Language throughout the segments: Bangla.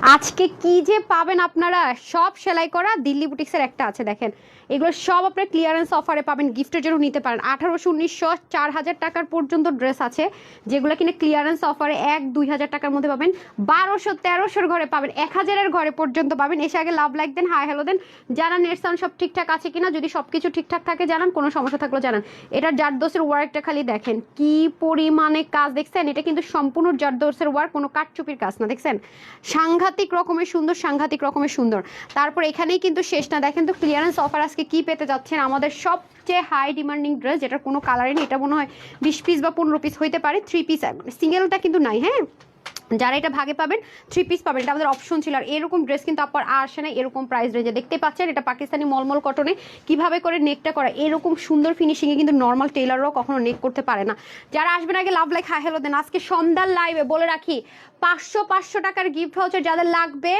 আজকে কি যে পাবেন আপনারা, সব সেলাই করা দিল্লি বুটিক্সের একটা আছে দেখেন, এগুলো সব আপনার ক্লিয়ারেন্স অফারে পাবেন, গিফটের জন্য নিতে পারেন। 1800, 1900, 4000 টাকার পর্যন্ত ড্রেস আছে যেগুলো কিনে ক্লিয়ারেন্স অফারে 1-2000 টাকার মধ্যে পাবেন। 1200, 1300 ঘরে পাবেন, 1000-এর ঘরে পর্যন্ত পাবেন। এসে আগে লাভ লাইক দেন, হাই হ্যালো দেন, জানান নেট সাউন্ড সব ঠিকঠাক আছে কিনা। যদি সব কিছু ঠিকঠাক থাকে জানান, কোনো সমস্যা থাকলেও জানান। এটার জারদোসের ওয়ার্কটা খালি দেখেন কি পরিমাণে কাজ, দেখছেন? এটা কিন্তু সম্পূর্ণ জারদোসের ওয়ার্ক, কোনো কাটচুপির কাজ না, দেখছেন? সাংঘাতিক রকমের সুন্দর, সাংঘাতিক রকমের সুন্দর। তারপর এখানেই কিন্তু শেষ না, দেখেন তো ক্লিয়ারেন্স অফার আজকে কি পেতে যাচ্ছেন। আমাদের সবচেয়ে হাই ডিমান্ডিং ড্রেস, যেটার কোনো কালারই নেই, এটা মনে হয় 20 পিস বা 15 পিস হইতে পারে, 3 পিস, সিঙ্গেলটা কিন্তু নাই। হ্যাঁ, যারা এটা ভাগে পাবেন 3 পিস পাবেন, এটা আমাদের অপশন ছিল। আর এরকম ড্রেস কিন্তু আপনার আসে না এরকম প্রাইস রেঞ্জে। দেখতে পাচ্ছেন এটা পাকিস্তানি মলমল কটনে কিভাবে করে নেকটা করা, এরকম সুন্দর ফিনিশিংয়ে কিন্তু নর্মাল টেলাররাও কখনো নেক করতে পারে না। যারা আসবেন আগে লাভ লাইক হাই হ্যালো দেন। আজকে সন্ধ্যার লাইভে বলে রাখি 500 টাকার গিফট ভাউচার যাদের লাগবে,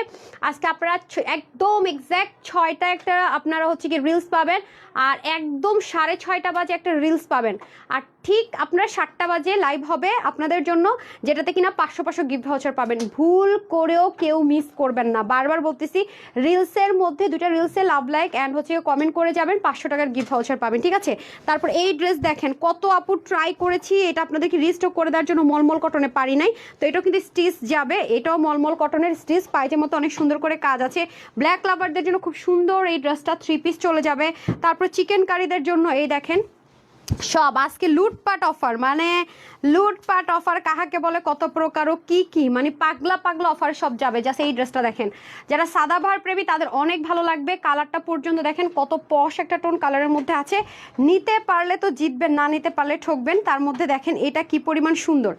আজকে আপনারা একদম এক্স্যাক্ট 6টা একটা আপনারা হচ্ছে কি রিলস পাবেন, আর একদম 6:30 বাজে একটা রিলস পাবেন, আর ঠিক আপনারা 7টা বাজে লাইভ হবে আপনাদের জন্য, যেটাতে কিনা 500 গিফট ভাউচার পাবেন। ভুল করেও কেউ মিস করবেন না, বারবার বলতেছি। রিলসের মধ্যে 2টা রিলসে লাভ লাইক অ্যান্ড হচ্ছে কমেন্ট করে যাবেন, 500 টাকার গিফট ভাউচার পাবেন, ঠিক আছে? তারপর এই ড্রেস দেখেন, কত আপু ট্রাই করেছি এটা আপনাদেরকে রিস্টক করে দেওয়ার জন্য, মলমল কটনে পারি নাই, তো এটাও কিন্তু স্টিচ যাবে। এটাও মলমল কটনের স্টিচ, পাইজের মতো অনেক সুন্দর করে কাজ আছে। ব্ল্যাক লাভারদের জন্য খুব সুন্দর এই ড্রেসটা, 3 পিস চলে যাবে। তারপর চিকেন কারিদের জন্য এই দেখেন সব আজকে লুটপাট অফার, মানে লুটপাট অফার কাহাকে বলে, কত প্রকার ও কি কি, মানে পাগলা পাগলা অফার সব যাবে। জাস্ট এই ড্রেসটা দেখেন, যারা সাদাভার প্রেমী তাদের অনেক ভালো লাগবে। কালারটা পর্যন্ত দেখেন কত পশ একটা টোন কালারের মধ্যে আছে। নিতে পারলে তো জিতবেন, না নিতে পারলে ঠকবেন। তার মধ্যে দেখেন এটা কি পরিমাণ সুন্দর,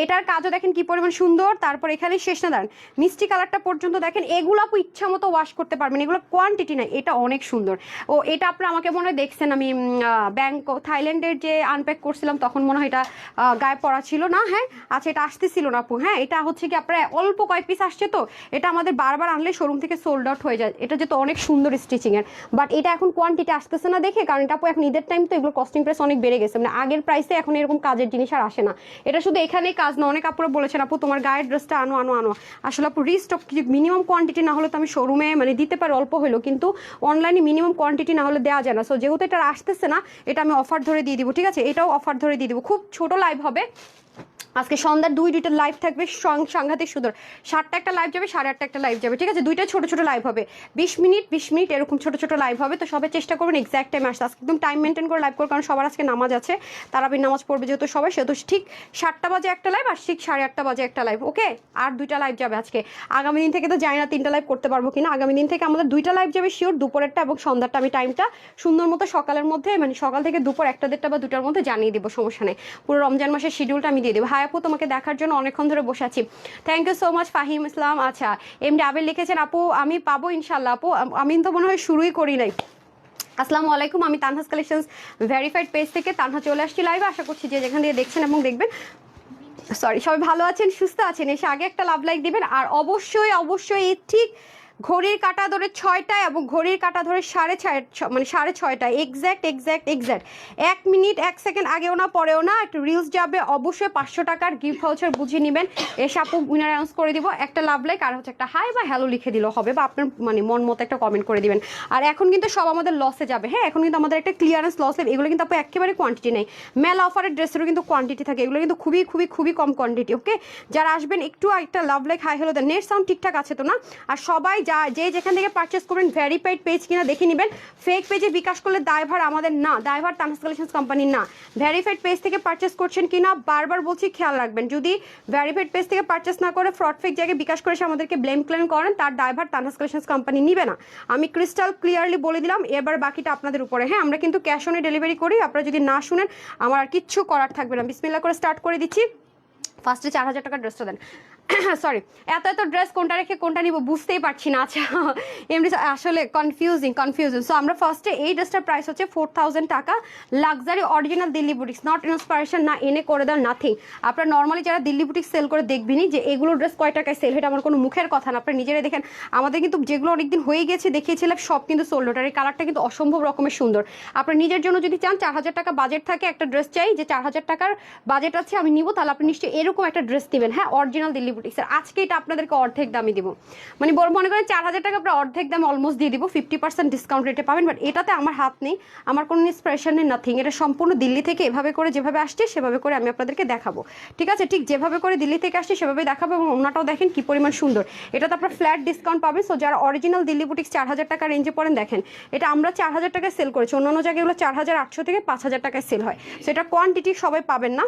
এটার কাজও দেখেন কি পরিমাণ সুন্দর। তারপর এখানে শেষ না, দাঁড়ান, মিষ্টি কালারটা পর্যন্ত দেখেন। এগুলো আপু ইচ্ছা মতো ওয়াশ করতে পারবেন, এগুলো কোয়ান্টিটি নাই। এটা অনেক সুন্দর। ও এটা আপনারা আমাকে মনে হয় দেখছেন, আমি থাইল্যান্ডের যে আনপ্যাক করছিলাম তখন মনে হয় এটা গায়ে পড়া ছিল না। হ্যাঁ আচ্ছা, এটা আসতেছিল না আপু। হ্যাঁ, এটা হচ্ছে কি আপনার অল্প কয়েক পিস আসছে, তো এটা আমাদের বারবার আনলে শোরুম থেকে সোল্ড আউট হয়ে যায়। এটা যেহেতু অনেক সুন্দর স্টিচিংয়ের, বাট এটা এখন কোয়ান্টিটি আসতেছে না দেখে, কারণ এটা আপু এখন ঈদের টাইম, তো এগুলো কস্টিং প্রাইস অনেক বেড়ে গেছে, মানে আগের প্রাইসে এখন এরকম কাজের জিনিস আর আসে না। এটা শুধু এখানেই কাজ না, অনেক আপুরা বলেছেন আপু তোমার গায়ের ড্রেসটা আনো আনো আনো। আসলে আপু রিস্টক মিনিমাম কোয়ান্টিটি না হলে তো আমি শোরুমে মানে দিতে পারি অল্প হলেও, কিন্তু অনলাইনে মিনিমাম কোয়ান্টিটি না হলে দেওয়া যায় না। সো যেহেতু এটা আসতেছে না, এটা আমি অফার ধরে দিয়ে দিব, ঠিক আছে? এটাও অফার ধরে দিয়ে দিব, খুব ছোট লাইভ হবে আজকে সন্ধ্যার 2টা লাইভ থাকবে, সাংঘাতিক সুন্দর। 7টা একটা লাইভ যাবে, 8:30 একটা লাইভ যাবে, ঠিক আছে? 2টা ছোট ছোট লাইভ হবে, 20 মিনিট 20 মিনিট এরকম ছোট ছোট লাইভ হবে। তো সবাই চেষ্টা করবেন এক্স্যাক্ট টাইমে আসতে, আজকে একদম টাইম মেনটেন করে লাইভ করুন, কারণ সবার আজকে নামাজ আছে, তারাবির নামাজ পড়বে যেহেতু সবাই, সেহেতু ঠিক 7টা বাজে একটা লাইভ, আর ঠিক 8:30 বাজে একটা লাইভ, ওকে? আর 2টা লাইভ যাবে আজকে। আগামী দিন থেকে তো জানি না 3টা লাইভ করতে পারবো কিনা। আগামী দিন থেকে আমাদের 2টা লাইভ যাবে শিওর, দুপুরেরটা এবং সন্ধ্যারটা। আমি টাইমটা সুন্দর মতো সকালের মধ্যে, মানে সকাল থেকে দুপুর 1টা 1:30 বা 2টার মধ্যে জানিয়ে দেবো, সমস্যা নেই। পুরো রমজান মাসের শিডিউলটা আমি দিয়ে দেবো। হাই আপু, তোমাকে দেখার জন্য অনেকক্ষণ ধরে বসে আছি, thank you so much Fahim Islam. আচ্ছা, এমডি আবির লিখেছেন আপু আমি পাবো ইনশাল্লাহ। আপু আমি তো মনে হয় শুরুই করি নাই। আসসালামু আলাইকুম, আমি তানহাস কালেকশনস ভেরিফাইড পেজ থেকে তানহা চলে আসছি লাইভে। আশা করছি যে যেখান থেকে দেখছেন এবং দেখবেন, সরি, সবাই ভালো আছেন, সুস্থ আছেন। এসে আগে একটা লাভ লাইক দিবেন, আর অবশ্যই অবশ্যই ঠিক ঘড়ির কাঁটা ধরে 6টায় এবং ঘড়ির কাঁটা ধরে 6:30, মানে 6:30 এক্স্যাক্ট 1 মিনিট 1 সেকেন্ড আগেও না পরেও না একটা রিলস যাবে। অবশ্যই 500 টাকার গিফট ভাউচার বুঝিয়ে নেবেন। এসে আপু উইনার অ্যানাউন্স করে দিব, একটা লাভ লাইক আর হচ্ছে একটা হাই বা হ্যালো লিখে দিলেও হবে, বা আপনার মানে মন মতো একটা কমেন্ট করে দিবেন। আর এখন কিন্তু সব আমাদের লসে যাবে। হ্যাঁ, এখন কিন্তু আমাদের একটা ক্লিয়ারেন্স লস হবে, এগুলো কিন্তু আপু একেবারে কোয়ান্টিটি নেই। মেলা অফারের ড্রেসেরও কিন্তু কোয়ান্টিটি থাকে, এগুলো কিন্তু খুবই খুবই খুবই কম কোয়ান্টিটি, ওকে? যারা আসবেন একটু একটা লাভ লাইক হাই হলো দেন। নেট সাউন্ড ঠিকঠাক আছে তো না? আর সবাই যে যেখান থেকে পারচেস করবেন ভেরিফাইড পেজ কিনা দেখে নেবেন। ফেক পেজে বিকাশ করলে দায়ভার আমাদের না, দায়ভার তানহাস কালেকশনস কোম্পানির না। ভেরিফাইড পেজ থেকে পারচেস করছেন কিনা বারবার বলছি খেয়াল রাখবেন। যদি ভেরিফাইড পেজ থেকে পারচেস না করে ফ্রড ফেক জায়গায় বিকাশ করে আমাদেরকে ব্লেম ক্লেম করেন, তার দায়ভার তানহাস কালেকশনস কোম্পানি নিবে না। আমি ক্রিস্টাল ক্লিয়ারলি বলে দিলাম, এবার বাকিটা আপনাদের উপরে। হ্যাঁ, আমরা কিন্তু ক্যাশ অনে ডেলিভারি করি, আপনারা যদি না শুনেন আমার আর কিচ্ছু করার থাকবে না। বিসমিল্লাহ করে স্টার্ট করে দিচ্ছি। ফার্স্টে 4000 টাকার ড্রেসটা দেন। সরি, এত ড্রেস কোনটা রেখে কোনটা নিব বুঝতেই পারছি না। আচ্ছা, এমনি আসলে কনফিউজিং। সো আমরা ফার্স্টে এই ড্রেসটার প্রাইস হচ্ছে 4000 টাকা। Luxury original Delhi boutiques, not inspiration, না এনে করে দেন, নাথিং। আপনারা নর্মালি যারা দিল্লি বুটিক্স সেল করে দেখবেনি যে এগুলো ড্রেস কয় টাকায় সেল, এটা আমার কোনো মুখের কথা না, আপনারা নিজেরাই দেখেন। আমাদের কিন্তু যেগুলো অনেকদিন হয়ে গেছে দেখিয়েছিলাম সব কিন্তু সোল্ড আউট। আর এই কালারটা কিন্তু অসম্ভব রকমের সুন্দর। আপনার নিজের জন্য যদি চান 4000 টাকা বাজেট থাকে, একটা ড্রেস চাই যে 4000 টাকার বাজেট আছে আমি নিব, তাহলে আপনি নিশ্চয়ই এরকম একটা ড্রেস দিবেন। হ্যাঁ, অরিজিনাল দিল্লি বুটিক্সের। আজকে এটা আপনাদেরকে অর্ধেক দামই দিব, মানে মনে করেন 4000 টাকা আপনার অর্ধেক দামে অলমোস্ট দিয়ে দিব, 50% ডিসকাউন্ট রেটে পাবেন। বাট এটাতে আমার হাত নেই, আমার কোনো ইন্সপিরেশন নেই, নাথিং। এটা সম্পূর্ণ দিল্লি থেকে এভাবে করে যেভাবে আসছে সেভাবে করে আমি আপনাদেরকে দেখাবো, ঠিক আছে? ঠিক যেভাবে করে দিল্লি থেকে আসছে সেভাবে দেখাবো। এবং ওনাটাও দেখেন কি পরিমাণ সুন্দর, এটাতে আপনার ফ্ল্যাট ডিসকাউন্ট পাবেন। সো যারা অরিজিনাল দিল্লি বুটিক্স 4000 টাকা রেঞ্জে পড়েন, দেখেন এটা আমরা 4000 টাকায় সেল করেছি, অন্যান্য জায়গায় এগুলো 4800 থেকে 5000 টাকায় সেল হয়। সো এটা কোয়ান্টিটি সবাই পাবেন না,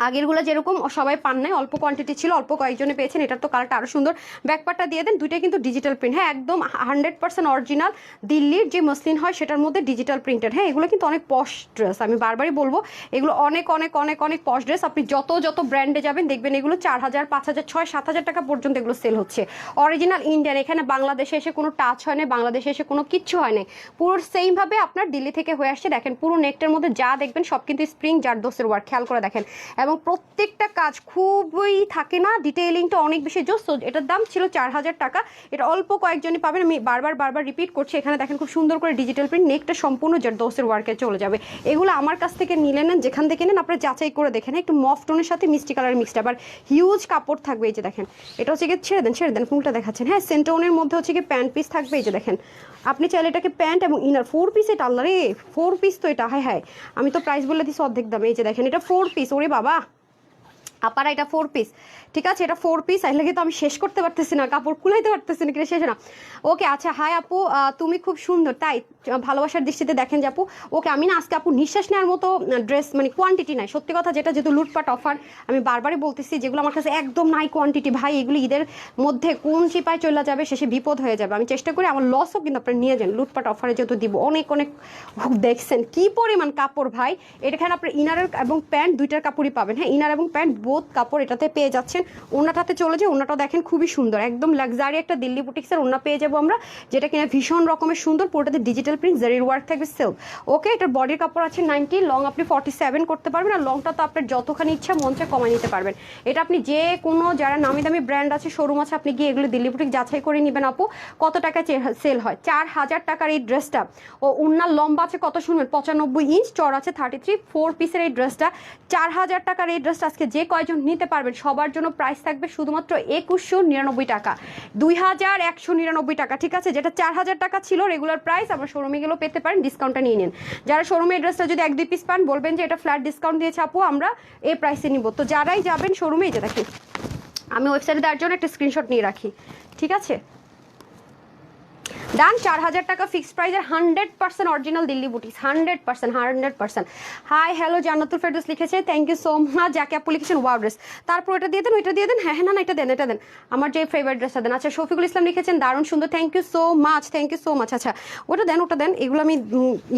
আগেরগুলো যেরকম সবাই পান নাই, অল্প কোয়ান্টিটি ছিল, অল্প কয়েকজনে পেয়েছেন। এটার তো কালারটা আরও সুন্দর, ব্যাকপার্টটা দিয়ে দেন। দুইটাই কিন্তু ডিজিটাল প্রিন্ট, হ্যাঁ একদম 100% অরিজিনাল দিল্লির যে মসলিন হয় সেটার মধ্যে ডিজিটাল প্রিন্টেড। হ্যাঁ এগুলো কিন্তু অনেক পশ ড্রেস, আমি বারবারই বলবো এগুলো অনেক অনেক অনেক অনেক পশ ড্রেস। আপনি যত যত ব্র্যান্ডে যাবেন দেখবেন এগুলো 4000, 5000, 6000, 7000 টাকা পর্যন্ত এগুলো সেল হচ্ছে। অরিজিনাল ইন্ডিয়ান, এখানে বাংলাদেশে এসে কোনো টাচ হয় না, বাংলাদেশে এসে কোনো কিচ্ছু হয় না, পুরো সেমভাবে আপনার দিল্লি থেকে হয়ে আসছে। দেখেন পুরো নেকটার মধ্যে যা দেখবেন সব কিন্তু স্প্রিং জারদোসের ওয়ার্ক, খেয়াল করে দেখেন। এবং প্রত্যেকটা কাজ খুবই থাকে না, ডিটেইলিংটা অনেক বেশি জোস। এটার দাম ছিল 4000 টাকা, এটা অল্প কয়েকজনই পাবেন, আমি বারবার রিপিট করছি। এখানে দেখেন খুব সুন্দর করে ডিজিটাল প্রিন্ট, নেকটা সম্পূর্ণ জারদোসের ওয়ার্কে চলে যাবে। এগুলো আমার কাছ থেকে নিলে নেন, যেখান থেকে নেন আপনারা যাচাই করে দেখেন। একটু মফ টোনের সাথে মিষ্টি কালার মিক্সড, আবার হিউজ কাপড় থাকবে। এই যে দেখেন এটা হচ্ছে কি, ছেড়ে দেন ফুলটা দেখাচ্ছেন। হ্যাঁ সেন্টোনের মধ্যে হচ্ছে কি প্যান্ট পিস থাকবে। এই যে দেখেন আপনি চাইলে এটাকে প্যান্ট এবং ইনার 4 পিস, এটা আল্লাহ রে 4 পিস তো এটা, হ্যাঁ আমি তো প্রাইস বলে দিচ্ছি অর্ধেক দামে। এই যে দেখেন এটা 4 পিস, ওরে বাবা আপারা এটা 4 পিস, ঠিক আছে? এটা 4 পিস, আইলে কিন্তু আমি শেষ করতে পারতেছি না, কাপড় কুলাইতে পারতেছি না, শেষ না। ওকে আচ্ছা, হাই আপু তুমি খুব সুন্দর, তাই ভালোবাসার দৃষ্টিতে দেখেন যে আপু। ওকে আমি না আজকে আপু নিঃশ্বাস নেওয়ার মতো ড্রেস, মানে কোয়ান্টিটি নাই সত্যি কথা যেটা, যেহেতু লুটপাট অফার আমি বারবারই বলতেছি, যেগুলো আমার কাছে একদম নাই কোয়ান্টিটি ভাই, এগুলো ঈদের মধ্যে কোন চিপায় চলে যাবে, শেষে বিপদ হয়ে যাবে। আমি চেষ্টা করি আমার লসও কিন্তু আপনারা নিয়ে যান, লুটপাট অফারে যেহেতু দিব অনেক অনেক। দেখছেন কি পরিমাণ কাপড় ভাই, এখানে আপনার ইনারের এবং প্যান্ট দুইটার কাপড়ই পাবেন। হ্যাঁ ইনার এবং প্যান্ট বোথ কাপড় এটাতে পেয়ে যাচ্ছেন। ওনাটাতে চলে যায়, ওনাটা দেখেন খুবই সুন্দর, একদম লাক্সারি একটা দিল্লি বুটিক্সের ওনা পেয়ে যাবো আমরা, যেটা কিনা ভীষণ রকমের সুন্দর, পুরোটাতে ডিজিটাল প্রিন্ট, জারির ওয়ার্ক থাকবে, সেলফ। ওকে এটার বডির কাপড় আছে 90, লং আপনি 47 করতে পারবেন, আর লংটা তো আপনার যতখানি ইচ্ছা মঞ্চে কমাই নিতে পারবেন। এটা আপনি যে কোনো যারা নামি দামি ব্র্যান্ড আছে, শোরুম আছে, আপনি গিয়ে এগুলো দিল্লি বুটিক যাচাই করে নেবেন আপু কত টাকায় সেল হয়। 4000 টাকার এই ড্রেসটা, ও উন্নার লম্বা আছে কত শুনবেন 95 ইঞ্চ, চড় আছে 33, 4 পিসের এই ড্রেসটা 4000 টাকার এই ড্রেসটা আজকে যে কয়জন নিতে পারবেন সবার জন্য প্রাইস থাকবে শুধুমাত্র 2199 টাকা, 2199 টাকা, ঠিক আছে? যেটা 4000 টাকা ছিল রেগুলার প্রাইস, আমরা শোরুমে গেলেও পেতে পারেন, ডিসকাউন্টটা নিয়ে নিন। যারা শোরুমে এই ড্রেসটা যদি 1-2 পিস পান বলবেন যে এটা ফ্ল্যাট ডিসকাউন্ট দিয়েছে আপু, আমরা এই প্রাইসে নিব। তো যারাই যাবেন শোরুমে, এই যে দেখি আমি ওয়েবসাইটে দেওয়ার জন্য একটা স্ক্রিনশট নিয়ে রাখি, ঠিক আছে? ডান, 4000 টাকা ফিক্সড প্রাইসের 100% original Delhi boutiques, 100%। Hi hello Jannatul Ferdous লিখেছে, থ্যাংক ইউ সো মাচ। যাকে আপু লিখেছেন ওয়াও ড্রেস, তারপর এটা দিয়ে দেন, ওইটা দিয়ে দেন। হ্যাঁ না এটা দেন আমার যে ফেভারিট ড্রেসটা দেন। আচ্ছা শফিকুল ইসলাম লিখেছেন দারুণ সুন্দর, থ্যাংক ইউ সো মাচ। আচ্ছা ওটা দেন, এগুলো আমি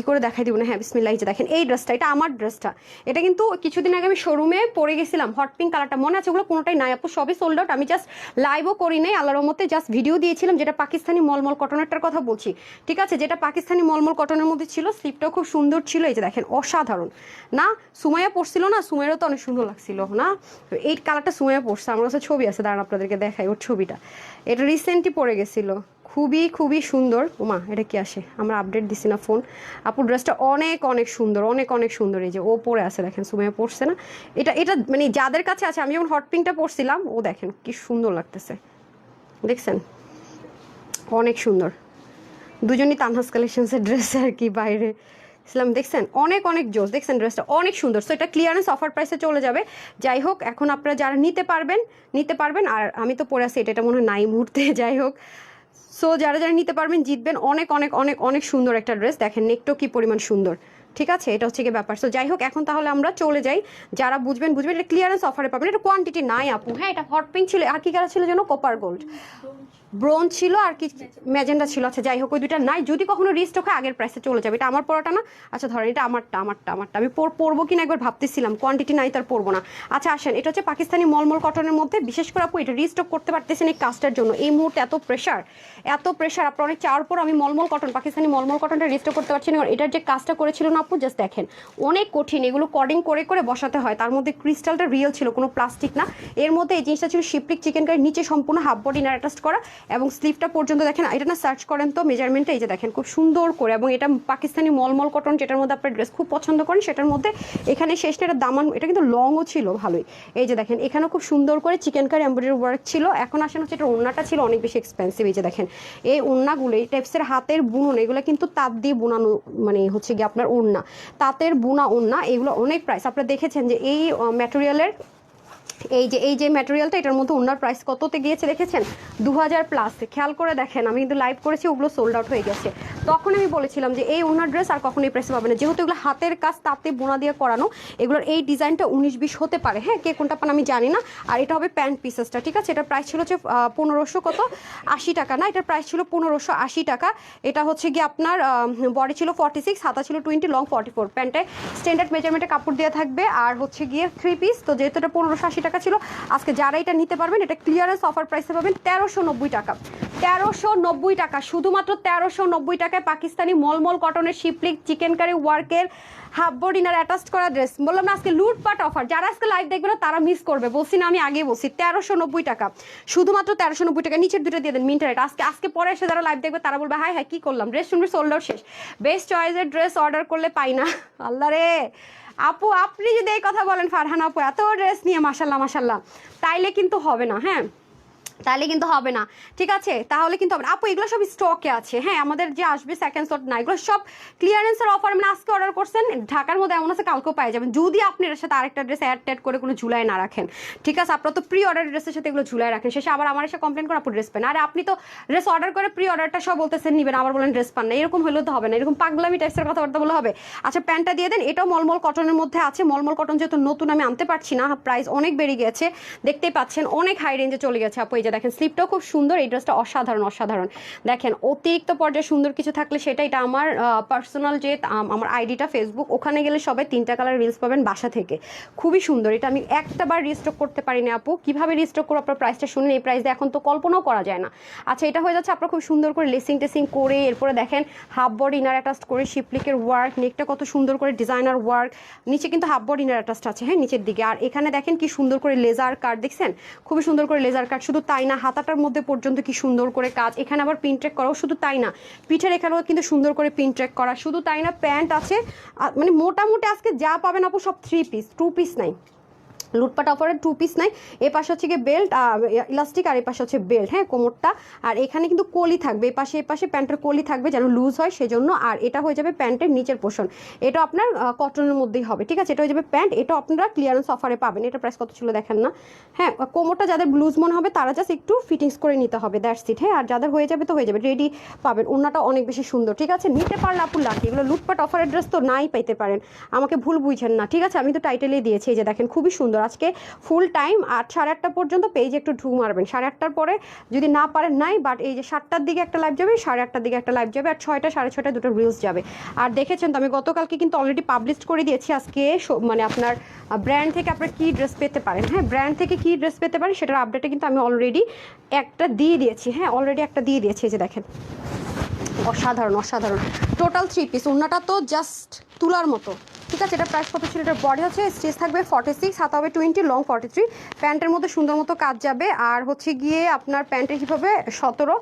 করে দেখাই দিব না। হ্যাঁ বিসমিল্লাহ, এই যে দেখেন এই ড্রেসটা, এটা আমার ড্রেসটা, এটা কিন্তু কিছুদিন আগে আমি শোরুমে পরে গেছিলাম, হট পিঙ্ক কালারটা মনে আছে? ওগুলো কোনোটাই নাই আপু, সবই সোল্ড আউট। আমি জাস্ট লাইভও করি নাই, আল্লাহর রহমতে জাস্ট ভিডিও দিয়েছিলাম, যেটা পাকিস্তানি মলমল কটনেরটার কথা বলছি, ঠিক আছে? যেটা পাকিস্তানি মলমল কটনের মধ্যে ছিল, স্লিপটাও খুব সুন্দর ছিল। এই যে দেখেন অসাধারণ না? সুমাইয়া পড়ছিল না? সুমাইয়ারও তো অনেক সুন্দর লাগছিল না? এই কালারটা সুমাইয়া পড়ছে, আমার কাছে ছবি আছে, দাঁড়ান আপনাদেরকে দেখাই ওর ছবিটা, এটা রিসেন্টলি পরে গেছিল, খুবই সুন্দর। ওমা এটা কি আসে, আমরা আপডেট দিছি না ফোন। আপু ড্রেসটা অনেক সুন্দর, অনেক সুন্দর। এই যে ও পরে আছে দেখেন, সুমাইয়া পড়ছে না? এটা মানে যাদের কাছে আছে, আমি যখন হট পিঙ্কটা পরছিলাম, ও দেখেন কি সুন্দর লাগতেছে, দেখছেন? অনেক সুন্দর, দুজনই তানহাস কালেকশনসের ড্রেস আর কি, বাইরে ইসলাম, দেখছেন অনেক জোস, দেখছেন ড্রেসটা অনেক সুন্দর। সো এটা ক্লিয়ারেন্স অফার প্রাইসে চলে যাবে। যাই হোক এখন আপনারা যারা নিতে পারবেন, আর আমি তো পরে আসি, এটা মনে হয় নাই মুহূর্তে, যাই হোক। সো যারা নিতে পারবেন জিতবেন, অনেক সুন্দর একটা ড্রেস, দেখেন নেকটাও কি পরিমাণ সুন্দর, ঠিক আছে? এটা হচ্ছে কি ব্যাপার। সো যাই হোক এখন তাহলে আমরা চলে যাই, যারা বুঝবেন এটা ক্লিয়ারেন্স অফারে পাবেন, এটা কোয়ান্টিটি নাই আপু। হ্যাঁ এটা হট পিঙ্ক ছিল, আর কি কালার ছিল যেন, কপার গোল্ড, ব্রোঞ্জ ছিল, আর কি ম্যাজেন্ডা ছিল। আচ্ছা যাই হোক ওই দুইটা নাই, যদি কখনো রিস্টক হয় আগের প্রাইসে চলে যাবে। এটা আমার পড়াটা না, আচ্ছা ধরেন এটা আমারটা আমি পরবো কিনা একবার ভাবতেছিলাম, কোয়ান্টিটি নাই তার পরবো না। আচ্ছা আসেন, এটা হচ্ছে পাকিস্তানি মলমল কটনের মধ্যে, বিশেষ করে আপু এটা রিস্টক করতে পারতেছেন এই কাজটার জন্য, এই মুহূর্তে এত প্রেশার আপনার অনেক চাওয়ার পর আমি পাকিস্তানি মলমল কটনটা রিস্টক করতে পারছি না। এটার যে কাজটা করেছিল না আপু জাস্ট দেখেন অনেক কঠিন, এগুলো কর্ডিং করে করে বসাতে হয়, তার মধ্যে ক্রিস্টালটা রিয়েল ছিল, কোনো প্লাস্টিক না। এর মধ্যে এই জিনিসটা ছিল শিপলিক চিকেন কারি, নিচে সম্পূর্ণ হাফ বডি ইনার অ্যাটাচ করা এবং স্লিভটা পর্যন্ত দেখেন, এটা না সার্চ করেন তো মেজারমেন্টটা, এই যে দেখেন খুব সুন্দর করে, এবং এটা পাকিস্তানি মলমল কটন যেটার মধ্যে আপনার ড্রেস খুব পছন্দ করেন সেটার মধ্যে এখানে শেষটা এটা দামান, এটা কিন্তু লংও ছিল ভালোই। এই যে দেখেন এখানেও খুব সুন্দর করে চিকেন কারি এমব্রয়ডারি ওয়ার্ক ছিল। এখন আসেন হচ্ছে এটা ওড়নাটা ছিল অনেক বেশি এক্সপেন্সিভ। এই যে দেখেন এই ওড়নাগুলো এই টাইপসের হাতের বুনন, এগুলো কিন্তু তাঁত দিয়ে বুনানো, মানে হচ্ছে গিয়ে আপনার ওড়না, তাঁতের বুনা ওড়না, এগুলো অনেক প্রাইস। আপনারা দেখেছেন যে এই ম্যাটেরিয়ালের এই যে ম্যাটেরিয়ালটা, এটার মধ্যে ওনার প্রাইস কততে গিয়েছে দেখেছেন, 2000 প্লাস। খেয়াল করে দেখেন, আমি কিন্তু লাইভ করেছি, ওগুলো সোল্ড আউট হয়ে গেছে। তখন আমি বলেছিলাম যে এই ওনার ড্রেস আর কখনো এই প্রাইসে পাবে না, যেহেতু এগুলো হাতের কাজ তাতে বোনা দিয়ে করানো, এগুলোর এই ডিজাইনটা 19-20 হতে পারে, হ্যাঁ কে কোনটা পান আমি জানি না। আর এটা হবে প্যান্ট পিসেসটা, ঠিক আছে। এটার প্রাইস ছিল হচ্ছে 1580 টাকা, না এটার প্রাইস ছিল 1580 টাকা। এটা হচ্ছে গিয়ে আপনার বডি ছিল 46, হাতা ছিল 20, লং 44। প্যান্টে স্ট্যান্ডার্ড মেজারমেন্টে কাপড় দেওয়া থাকবে, আর হচ্ছে গিয়ে 3 পিস। তো যেহেতু এটা 1580 টাকা ছিল, আজকে যারা এটা নিতে পারবেন এটা ক্লিয়ারেন্স অফার প্রাইসে পাবেন 1390 টাকা। 1390 টাকা, শুধুমাত্র 1390 টাকায় পাকিস্তানি মলমল কটনের শিপলিক চিকেন কারি ওয়ার্কের হাফ বডি ইনার অ্যাটাচ করা ড্রেস। বললাম না আজকে লুটপাট অফার, যারা আজকে লাইভ দেখবে না তারা মিস করবে, বলছি না আমি আগেই বলছি। 1390 টাকা, শুধুমাত্র 1390 টাকা। নিচের দুটো দিয়ে দেন মিন্টার রেট। আজকে পরে এসে যারা লাইভ দেখবে তারা বলবে হাই হাই কি করলাম, ড্রেস শুনবে সোল্ড আউট শেষ। বেস্ট চয়েসের ড্রেস অর্ডার করলে পাই না, আল্লাহ রে। আপু আপনি যদি এই কথা বলেন ফারহান আপু এত ড্রেস নিয়ে মাশাল্লাহ মাশাল্লাহ, তাইলে কিন্তু হবে না, হ্যাঁ তাহলে কিন্তু হবে না, ঠিক আছে, তাহলে কিন্তু হবে না। আপু এগুলো সব স্টকে আছে, হ্যাঁ আমাদের যে আসবে সেকেন্ড শট না, এগুলো সব ক্লিয়ারেন্সের অফার। মানে আজকে অর্ডার করছেন, ঢাকার মধ্যে এমন আছে কালকেও পাই যাবেন, যদি আপনি এর সাথে আরেকটা ড্রেস অ্যাড ট্যাড করে কোনো ঝুলাই না রাখেন, ঠিক আছে। আপনারা তো প্রি অর্ডার ড্রেসের সাথে এগুলো ঝুলাই রাখেন, শেষে আবার আমার এসে কমপ্লেন করে আপু ড্রেস পান। আরে আপনি তো ড্রেস অর্ডার করে প্রি অর্ডারটা সব বলতেছেন নিবেন, আবার বলেন ড্রেস পান না, এরকম হলেও তো হবে না, এরকম পাগলামি টাইপসের কথাবার্তা বলে হবে। আচ্ছা প্যান্টটা দিয়ে দেন, এটাও মলমল কটনের মধ্যে আছে। মলমল কটন যেহেতু নতুন আমি আনতে পারছি না, প্রাইস অনেক বেড়ে গেছে, দেখতেই পাচ্ছেন অনেক হাই রেঞ্জে চলে গেছে আপু। এই যে দেখেন স্লিপটাও খুব সুন্দর, এই ড্রেসটা অসাধারণ অসাধারণ। দেখেন অতিরিক্ত পর্যায়ে সুন্দর কিছু থাকলে সেটা, এটা আমার পার্সোনাল যে আমার আইডিটা ফেসবুক, ওখানে গেলে সবাই 3টা কালার রিলস পাবেন বাসা থেকে, খুবই সুন্দর। এটা আমি একটা বার রিস্টক করতে পারিনি আপু, কিভাবে রিস্টক করবো আপনার প্রাইসটা শুনুন, এই প্রাইস দিয়ে এখন তো কল্পনাও করা যায় না। আচ্ছা এটা হয়ে যাচ্ছে আপনার খুব সুন্দর করে লেসিং টেসিং করে, এরপরে দেখেন হাফ বডি ইনার অ্যাটাচ করে শিপলিকের ওয়ার্ক, নেকটা কত সুন্দর করে ডিজাইনার ওয়ার্ক, নিচে কিন্তু হাফ বডি ইনার অ্যাটাচ আছে, হ্যাঁ নিচের দিকে। আর এখানে দেখেন কি সুন্দর করে লেজার কাট, দেখছেন খুবই সুন্দর করে লেজার কাট। শুধু তাই না, হাতাটার মধ্যে পর্যন্ত কি সুন্দর করে কাজ, এখানে আবার পিন ট্র্যাক করাও, শুধু তাই না পিঠের এখানেও কিন্তু সুন্দর করে পিন ট্র্যাক করা, শুধু তাই না প্যান্ট আছে। মানে মোটামুটি আজকে যা পাবেন আপু সব 3 পিস, 2 পিস নাই, লুটপাট অফারের 2 পিস নাই। এ পাশে হচ্ছে গিয়ে বেল্ট ইলাস্টিক, আর এ পাশে হচ্ছে বেল্ট, হ্যাঁ কোমরটা। আর এখানে কিন্তু কলি থাকবে, এ পাশে প্যান্টের কলি থাকবে যেন লুজ হয় সেজন্য। আর এটা হয়ে যাবে প্যান্টের নিচের পোর্শন, এটা আপনার কটনের মধ্যেই হবে, ঠিক আছে। এটা হয়ে যাবে প্যান্ট, এটা আপনারা ক্লিয়ারেন্স অফারে পাবেন। এটা প্রাইস কত ছিল দেখেন না, হ্যাঁ কোমরটা যাদের লুজ মনে হবে তারা জাস্ট একটু ফিটিংস করে নিতে হবে, দ্যাটস ইট, হ্যাঁ। আর যাদের হয়ে যাবে তো হয়ে যাবে, রেডি পাবেন। ওড়নাটা অনেক বেশি সুন্দর, ঠিক আছে, নিতে পারলে আপু লাকি। এগুলো লুটপাট অফারের ড্রেস তো নাই পাইতে পারেন, আমাকে ভুল বুঝছেন না, ঠিক আছে। আমি তো টাইটেলেই দিয়েছি, এই যে দেখেন খুবই সুন্দর। আজকে ফুল টাইম 8 সাড়ে 8টা পর্যন্ত পেজে একটু ঢু মারবেন, 8:30টার পরে যদি না পারেন নাই, বাট এই যে 7টার দিকে একটা লাইভ যাবে, 8:30টার দিকে একটা লাইভ যাবে, আর 6টা 6:30টায় দুটো রিলস যাবে। আর দেখেছেন তো আমি গতকালকে কিন্তু অলরেডি পাবলিশ করে দিয়েছি আজকে, মানে আপনার ব্র্যান্ড থেকে আপনার কী ড্রেস পেতে পারেন, হ্যাঁ ব্র্যান্ড থেকে কী ড্রেস পেতে পারেন সেটার আপডেটে কিন্তু আমি অলরেডি একটা দিয়ে দিয়েছি, হ্যাঁ অলরেডি একটা দিয়ে দিয়েছি। এই যে দেখেন অসাধারণ অসাধারণ, টোটাল 3 পিস। ওড়নাটা তো জাস্ট তুলার মতো, ঠিক আছে। এটা প্রাইস কত ছিল, এটার বডি হচ্ছে স্টিচ থাকবে 46, হাতা হবে 20, লং 43। প্যান্টের মধ্যে সুন্দর মতো কাজ যাবে, আর হচ্ছে গিয়ে আপনার প্যান্টের হিপ হবে 17,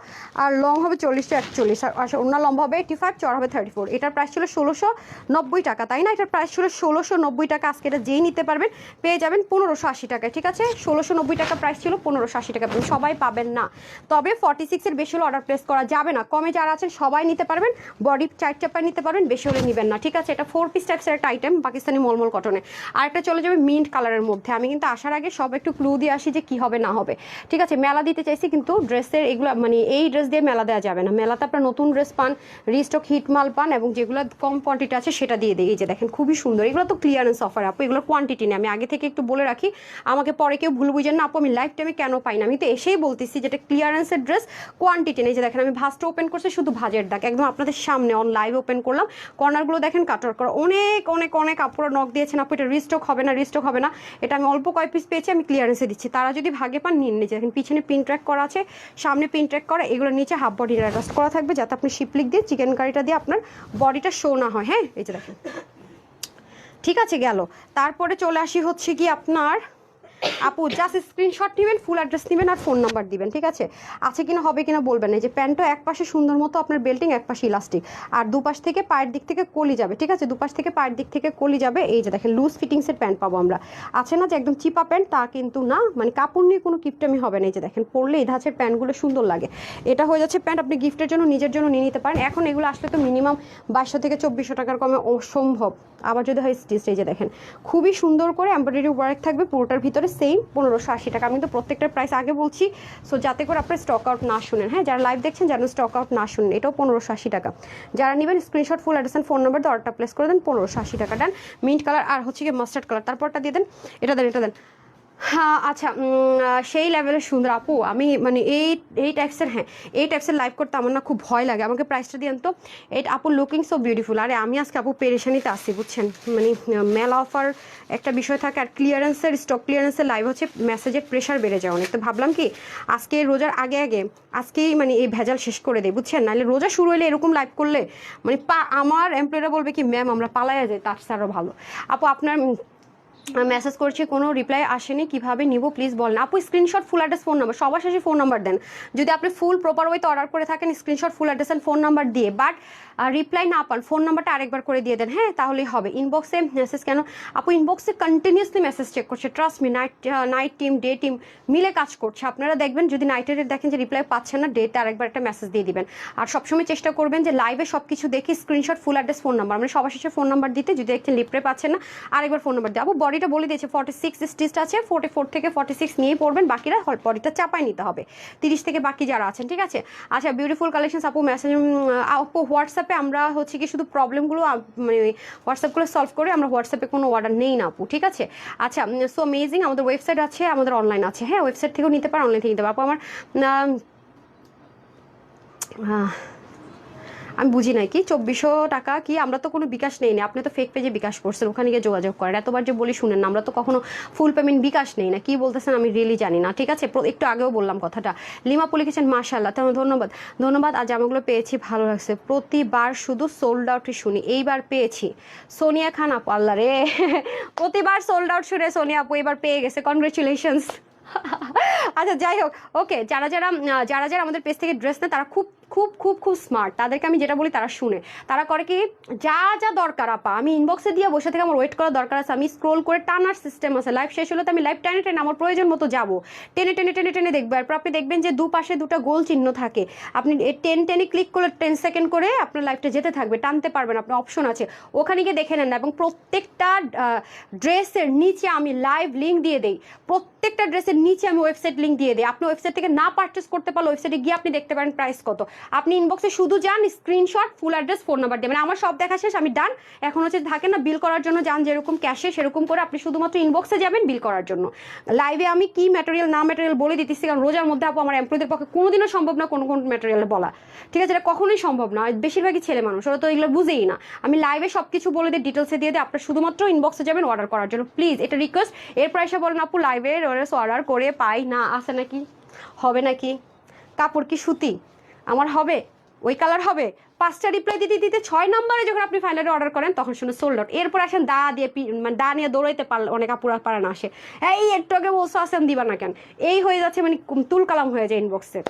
আর লং হবে 40-41, আর ওড়না লম্বা হবে 85, চড় হবে 34। এটার প্রাইস ছিল 1690 টাকা, তাই না? এটার প্রাইস ছিল 1690 টাকা। আজকে এটা যেই নিতে পারবেন পেয়ে যাবেন 1580 টাকায়, ঠিক আছে। 1690 টাকা প্রাইস ছিল, 1580 টাকা পাবেন, সবাই পাবেন না। তবে 46-এর বেশি হলে অর্ডার প্লেস করা যাবে না, কমে যারা আছেন সবাই নিতে পারবেন, বডি 4 চাপায় নিতে পারবেন, বেশি হলে নেবেন না, ঠিক আছে। এটা 4 পিস টাইপসের একটা আইটেম পাকিস্তানি মলমল কটনে। আর একটা চলে যাবে মিন্ট কালারের মধ্যে। আমি কিন্তু আসার আগে সব একটু ক্লু দিয়ে আসি যে কি হবে না হবে, ঠিক আছে। মেলা দিতে চাইছি কিন্তু ড্রেসের এগুলো মানে এই ড্রেস দিয়ে মেলা দেওয়া যাবে না, মেলাতে আপনার নতুন ড্রেস পান, রিস্টক হিট মাল পান, এবং যেগুলো কম কোয়ান্টিটি আছে সেটা দিয়ে দিই। এই যে দেখেন খুবই সুন্দর, এগুলো তো ক্লিয়ারেন্স অফার আপু, এগুলো কোয়ান্টিটি নেই। আমি আগে থেকে একটু বলে রাখি, আমাকে পরে কেউ ভুল বুঝেন না আপু, আমি লাইফ টাইমে কেন পাই না, আমি তো এসেই বলতেছি যেটা ক্লিয়ারেন্সের ড্রেস, কোয়ান্টিটি নেই। যে দেখেন আমি ভাঁজটা ওপেন করছি, শুধু ভাঁজের দাগ একদম আপনাদের সামনে অন লাইভ ওপেন করলাম, কর্নারগুলো দেখেন কাটার করা, অনেক অনেক অনেক আপুরা নক দিয়েছেন, আপু এটা রিস্টক হবে না, রিস্টক হবে না। এটা আমি অল্প কয় পিস পেয়েছি, আমি ক্লিয়ারেন্সে দিচ্ছি। তারা যদি ভাগে পান নিন, নিচে দেখেন পিছনে পিন ট্র্যাক করা আছে, সামনে পিন ট্র্যাক করা, এগুলো নিচে হাফ বডি অ্যাডজাস্ট করা থাকবে, যাতে আপনি শিপলিক দিয়ে চিকেন কারিটা দিয়ে আপনার বডিটা শো না হয়। হ্যাঁ, এই যে দেখেন, ঠিক আছে গেল। তারপরে চলে আসি হচ্ছে কি আপনার আপু জাস্ট স্ক্রিনশট নেবেন, ফুল অ্যাড্রেস নেবেন আর ফোন নাম্বার দিবেন, ঠিক আছে? আছে কিনা হবে কিনা বলবেন। এই যে প্যান্টটা এক পাশে সুন্দর মতো আপনার বেল্টিং, এক পাশে ইলাস্টিক, আর দুপাশ থেকে পায়ের দিক থেকে কলি যাবে, ঠিক আছে? দুপাশ থেকে পায়ের দিক থেকে কলি যাবে। এই যে দেখেন লুজ ফিটিংসের প্যান্ট পাবো আমরা। আছে না যে একদম চিপা প্যান্ট, তা কিন্তু না, মানে কাপড় নিয়ে কোনো কিপটামি হবে না। এই যে দেখেন পরলে এই ধাঁচের প্যান্টগুলো সুন্দর লাগে। এটা হয়ে যাচ্ছে প্যান্ট, আপনি গিফটের জন্য নিজের জন্য নিয়ে নিতে পারেন। এখন এগুলো আসলে তো মিনিমাম 2200 থেকে 2400 টাকার কমে অসম্ভব। আবার যদি হয় স্টিচ, এই যে দেখেন খুবই সুন্দর করে এমব্রয়ডারি ওয়ার্ক থাকবে পুরোটার ভিতরে, সেম 1580 টাকা। আমি তো প্রত্যেকটার প্রাইস আগে বলছি, সো যাতে করে আপনার স্টক আউট না শুনেন। হ্যাঁ, যারা লাইভ দেখছেন যেন স্টক আউট না শুনেন। এটাও 1580 টাকা। যারা নেবেন screenshot full address phone number দিয়ে অর্ডারটা প্লেস করে দেন, 1580 টাকা ডান। মিন্ট কালার আর হচ্ছে কি মাস্টার্ড কালার, তারপরটা দিয়ে দেন, এটা দেন, এটা দেন। হ্যাঁ আচ্ছা, সেই লেভেলের সুন্দর আপু। আমি মানে এই টাইপসের, হ্যাঁ এই টাইপসের লাইভ করতে আমার না খুব ভয় লাগে। আমাকে প্রাইসটা দিয়েন তো। এই আপু লুকিং সো বিউটিফুল। আরে আমি আজকে আপু পেরেশানিতে আসছি বুঝছেন, মানে মেলা অফার একটা বিষয় থাকে, আর ক্লিয়ারেন্সের স্টক ক্লিয়ারেন্সের লাইভ হচ্ছে মেসেজের প্রেশার বেড়ে যায় অনেক। তো ভাবলাম কি আজকে রোজার আগে আগে আজকেই মানে এই ভেজাল শেষ করে দেয় বুঝছেন, নাহলে রোজা শুরু হলে এরকম লাইভ করলে মানে আমার এমপ্লয়িরা বলবে কি ম্যাম আমরা পালাইয়া যাই, তার আরও ভালো। আপু আপনার মেসেজ করছি, কোনো রিপ্লাই আসেনি, কিভাবে নিব প্লিজ বলেন। আপু screenshot full address phone number, সবার শেষে ফোন নাম্বার দেন। যদি আপনি ফুল প্রপার ওয়েতে অর্ডার করে থাকেন screenshot full address and phone number দিয়ে, বাট রিপ্লাই না পান ফোন নাম্বারটা আরেকবার করে দিয়ে দেন। হ্যাঁ তাহলেই হবে। ইনবক্সে মেসেজ কেন আপু? ইনবক্সে কন্টিনিউসলি মেসেজ চেক করছে, trust me. Night team day team মিলে কাজ করছে। আপনারা দেখবেন যদি নাইটের দেখেন যে রিপ্লাই পাচ্ছেন না, ডেতে আরেকবার একটা মেসেজ দিয়ে দিবেন। আর সবসময় চেষ্টা করবেন যে লাইভে সব কিছু দেখে screenshot full address phone number, মানে সবার শেষে ফোন নাম্বার দিতে, যদি দেখছেন রিপ্লাই পাচ্ছেন না আরেকবার ফোন নাম্বার দিয়ে। আপু বডিটা বলে দিয়েছে 46 স্টিচ আছে, 44 থেকে 46 নিয়েই পড়বেন, বাকিরা বডিটা চাপাই নিতে হবে 30 থেকে বাকি যারা আছেন, ঠিক আছে? আচ্ছা বিউটিফুল কালেকশন আপু। মেসেজ আপু হোয়াটসঅ্যাপে আমরা হচ্ছে কি শুধু প্রবলেমগুলো মানে হোয়াটসঅ্যাপগুলো সলভ করে, আমরা হোয়াটসঅ্যাপে কোনো অর্ডার নেই না আপু, ঠিক আছে? আচ্ছা সো অ্যামেজিং। আমাদের ওয়েবসাইট আছে, আমাদের অনলাইন আছে। হ্যাঁ ওয়েবসাইট থেকেও নিতে পারেন, অনলাইন থেকে নিতে পারেন। আপু আমার আমি বুঝি নাই কি 2400 টাকা কি? আমরা তো কোনো বিকাশ নেই না, আপনি তো ফেক পেজে বিকাশ করছেন, ওখানে গিয়ে যোগাযোগ করেন। এতবার যে বলি শুনেন না, আমরা তো কখনো ফুল পেমেন্ট বিকাশ নেই না। কি বলতেছেন আমি রিয়েলি জানি না, ঠিক আছে? একটু আগেও বললাম কথাটা। লিমাপু লিখেছেন মাশাআল্লাহ, তেমন ধন্যবাদ। ধন্যবাদ। আজ জামাগুলো পেয়েছি, ভালো লাগছে। প্রতিবার শুধু সোল্ড আউটই শুনি, এইবার পেয়েছি। সোনিয়া খান আপু, আল্লাহ রে প্রতিবার সোল্ড আউট শুনে সোনিয়া আপু এবার পেয়ে গেছে, কনগ্রেচুলেশনস। আচ্ছা যাই হোক, ওকে। যারা যারা আমাদের পেজ থেকে ড্রেস নেয় তারা খুব খুব খুব খুব স্মার্ট। তাদেরকে আমি যেটা বলি তারা শুনে, তারা করে কি যা যা দরকার আপা আমি ইনবক্সে দিয়ে বসে থেকে আমার ওয়েট করার দরকার আছে, আমি স্ক্রোল করে টানার সিস্টেম আছে। লাইভ শেষ হলে তো আমি লাইভ টেনে টেনে আমার প্রয়োজন মতো যাবো, টেনে টেনে টেনে টেনে দেখবো। এরপর আপনি দেখবেন যে দুপাশে দুটো গোল চিহ্ন থাকে, আপনি টেনে ক্লিক করলে 10 সেকেন্ড করে আপনার লাইভটা যেতে থাকবে, টানতে পারবেন, আপনার অপশন আছে, ওখানে গিয়ে দেখে নেন না। এবং প্রত্যেকটা ড্রেসের নিচে আমি লাইভ লিঙ্ক দিয়ে দিই, প্রত্যেকটা ড্রেসের নিচে আমি ওয়েবসাইট লিঙ্ক দিয়ে দিই। আপনি ওয়েবসাইট থেকে না পারচেস করতে পারলে ওয়েবসাইটে গিয়ে আপনি দেখতে পারেন প্রাইস কত। আপনি ইনবক্সে শুধু যান, screenshot full address phone number দেবেন, আমার সব দেখা শেষ, আমি ডান। এখন হচ্ছে থাকে না বিল করার জন্য যান যেরকম ক্যাশে, সেরকম করে আপনি শুধুমাত্র ইনবক্সে যাবেন বিল করার জন্য। লাইভে আমি কি ম্যাটেরিয়াল না ম্যাটেরিয়াল বলে দিতেছি, কারণ রোজার মধ্যে আপু আমার এমপ্লয়ীদের পক্ষে কোনোদিনও সম্ভব না কোন ম্যাটেরিয়াল বলা, ঠিক আছে? এটা কখনোই সম্ভব না, বেশিরভাগই ছেলে মানুষ, ওরা তো এগুলো বুঝেই না। আমি লাইভে সব কিছু বলে দিই, ডিটেলসে দিয়ে দিই, আপনার শুধুমাত্র ইনবক্সে যাবেন অর্ডার করার জন্য, প্লিজ এটা রিকোয়েস্ট। এরপর এসে বলেন আপু লাইভে অর্ডার করে পাই না, আসে নাকি, হবে নাকি? কাপড় কি সুতি? আমার হবে ওই কালার হবে? 5টা রিপ্লাই দিতে দিতে 6 নম্বরে যখন আপনি ফাইনালি অর্ডার করেন তখন শুনে সোল্ড আউট। এরপর আসেন দা দিয়ে মানে দা নিয়ে দৌড়াইতে পারলে অনেক আপুরা পারে না, আসে এই একটু আগে বলছো আসেন দিবা না কেন, এই হয়ে যাচ্ছে, মানে তুল কালাম হয়ে যায় ইনবক্সে।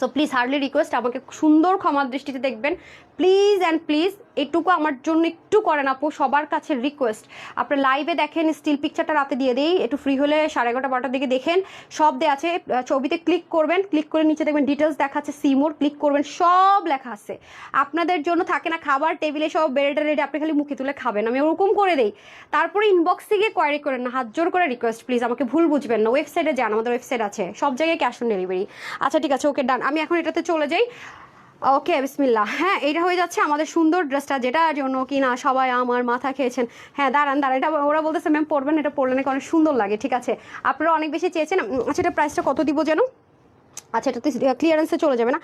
সো প্লিজ হার্ডলি রিকোয়েস্ট আমাকে সুন্দর ক্ষমার দৃষ্টিতে দেখবেন প্লিজ অ্যান্ড প্লিজ। এটুকু আমার জন্য একটু করেন আপু, সবার কাছে রিকোয়েস্ট। আপনার লাইভে দেখেন, স্টিল পিকচারটা রাতে দিয়ে দিই, একটু ফ্রি হলে 11:30 12টার দিকে দেখেন, সব দেওয়া আছে। ছবিতে ক্লিক করবেন, ক্লিক করে নিচে দেখবেন ডিটেলস দেখাচ্ছে, সিমোর ক্লিক করবেন, সব লেখা আছে। আপনাদের জন্য থাকে না খাবার টেবিলে সব বেড়েটা রেডি, আপনি খালি মুখে তুলে খাবেন, আমি ওরকম করে দেই। তারপরে ইনবক্সে গিয়ে কোয়ারি করেন না, হাত জোর করে রিকোয়েস্ট প্লিজ, আমাকে ভুল বুঝবেন না। ওয়েবসাইটে যান, আমাদের ওয়েবসাইট আছে, সব জায়গায় ক্যাশ অন ডেলিভারি। আচ্ছা ঠিক আছে, ওকে ডান। আমি এখন এটাতে চলে যাই। ওকে বিসমিল্লাহ। হ্যাঁ এটা হয়ে যাচ্ছে আমাদের সুন্দর ড্রেসটা, যেটার জন্য কিনা সবাই আমার মাথা খেয়েছেন। হ্যাঁ দাঁড়ান, এটা ওরা বলতেছে ম্যাম পরবেন, এটা পরলে নাকি অনেক সুন্দর লাগে, ঠিক আছে? আপনারা অনেক বেশি চেয়েছেন। আচ্ছা এটা প্রাইসটা কত দিব যেন? আচ্ছা এটা তো ক্লিয়ারেন্সে চলে যাবে না?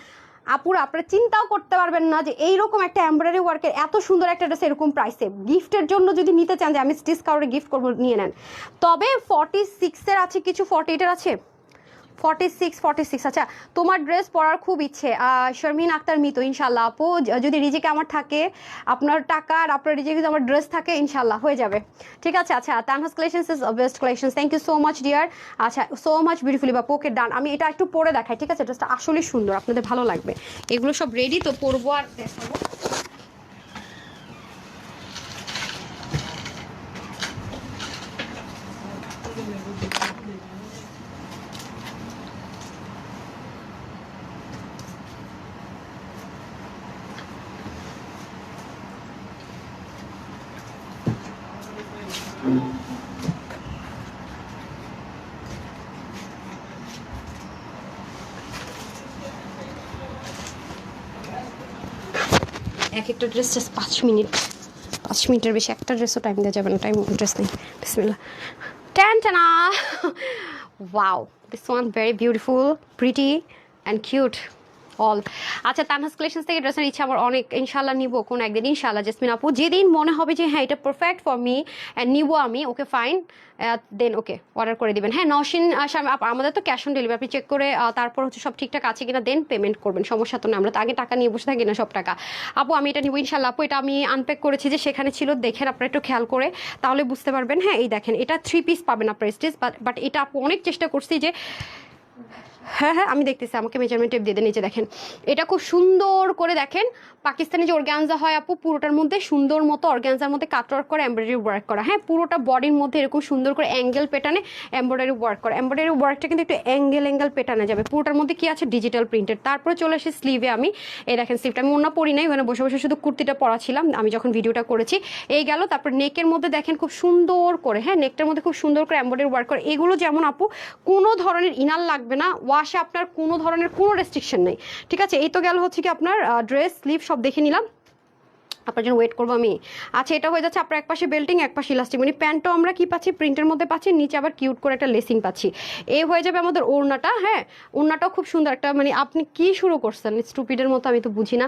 আপুরা আপনারা চিন্তাও করতে পারবেন না যে এইরকম একটা এমব্রয়ডারি ওয়ার্কের এত সুন্দর একটা ড্রেস এরকম প্রাইসে গিফটের জন্য যদি নিতে চান যে আমি স্টিচ কাউরে গিফট করবো নিয়ে নেন। তবে 46-এর আছে, কিছু 48-এর আছে। 46 আচ্ছা, তোমার ড্রেস পরার খুব ইচ্ছে, শর্মিন আক্তার মিতু, ইনশাল্লাহ আপু যদি রিজিকে আমার থাকে, আপনার টাকা আর আপনার রিজিকে যদি আমার ড্রেস থাকে, ইনশাল্লাহ হয়ে যাবে, ঠিক আছে। আচ্ছা, Tanhas collections is best collection, thank you so much dear. আচ্ছা, সো মাচ বিউটিফুলি বাপু, ওকে ডান। আমি এটা একটু পরে দেখাই, ঠিক আছে, ড্রেসটা আসলে সুন্দর, আপনাদের ভালো লাগবে। এগুলো সব রেডি তো, পরবো আর দেখাবো। এক একটা ড্রেস জাস্ট 5 মিনিটের বেশি একটা ড্রেসও টাইম দেওয়া যাবে না, টাইম ড্রেস নেই। বিসমিল্লাহ, টানা wow, this one very beautiful, pretty and cute all. আচ্ছা, তানহাস কালেকশনস থেকে ড্রেসের ইচ্ছা আমার অনেক, ইনশাল্লাহ নিব কোনো একদিন, ইনশাল্লাহ জেসমিন আপু, যেদিন মনে হবে যে হ্যাঁ এটা পারফেক্ট ফর মি অ্যান্ড নিব আমি, ওকে ফাইন, দেন ওকে অর্ডার করে দিবেন। হ্যাঁ নওশিন, আমাদের তো ক্যাশ অন ডেলিভারি, আপনি চেক করে তারপর হচ্ছে সব ঠিকঠাক আছে কিনা দেন পেমেন্ট করবেন, সমস্যা তো না, আমরা তো আগে টাকা নিয়ে বসে থাকি না সব টাকা। আপু আমি এটা নিব ইনশাল্লাহ আপু, এটা আমি আনপ্যাক করেছি যে সেখানে ছিল, দেখেন আপনারা একটু খেয়াল করে তাহলে বুঝতে পারবেন। হ্যাঁ এই দেখেন, এটা 3 পিস পাবেন আপনার স্টিচ, বাট এটা আপু অনেক চেষ্টা করছি যে, হ্যাঁ হ্যাঁ আমি দেখতেছি, আমাকে মেজারমেন্ট টেপ দিয়ে দেন, নিচে দেখেন, এটা খুব সুন্দর করে দেখেন, পাকিস্তানি যে অর্গ্যানজা হয় আপু, পুরোটার মধ্যে সুন্দর মতো অর্গ্যানজার মধ্যে কাটওয়ার্ক করা, এমব্রয়ডারি ওয়ার্ক করা। হ্যাঁ পুরোটা বডির মধ্যে এরকম সুন্দর করে অ্যাঙ্গেল প্যাটার্নে এমব্রয়ডারি ওয়ার্ক করা, এমব্রয়ডারি ওয়ার্কটা কিন্তু একটু অ্যাঙ্গেল প্যাটার্নে যাবে, পুরোটার মধ্যে কি আছে ডিজিটাল প্রিন্টেড। তারপরে চলে আসে স্লিভে, আমি এই দেখেন স্লিভটা আমি অন্য পরি নাই, ওখানে বসে বসে শুধু কুর্তিটা পরা ছিলাম আমি যখন ভিডিওটা করেছি, এই গেল। তারপর নেকের মধ্যে দেখেন খুব সুন্দর করে, হ্যাঁ নেকটার মধ্যে খুব সুন্দর করে এমব্রয়ডারি ওয়ার্ক করে। এগুলো যেমন আপু কোনো ধরনের ইনার লাগবে না, ওয়াশে আপনার কোনো ধরনের কোনো রেস্ট্রিকশন নেই, ঠিক আছে। এই তো গেল হচ্ছে কি আপনার ড্রেস, স্লিভ সব দেখে নিলাম, আপনার জন্য ওয়েট করবো আমি। আচ্ছা, এটা হয়ে যাচ্ছে আপনার এক পাশে বেল্টিং, এক পাশে ইলাস্টিক, মানে প্যান্টও আমরা কি পাচ্ছি প্রিন্টের মধ্যে পাচ্ছি, নিচে আবার কিউট করে একটা লেসিং পাচ্ছি। এই হয়ে যাবে আমাদের ওড়নাটা, হ্যাঁ ওড়নাটাও খুব সুন্দর একটা, মানে আপনি কি শুরু করছেন স্টুপিডের মতো, আমি তো বুঝি না।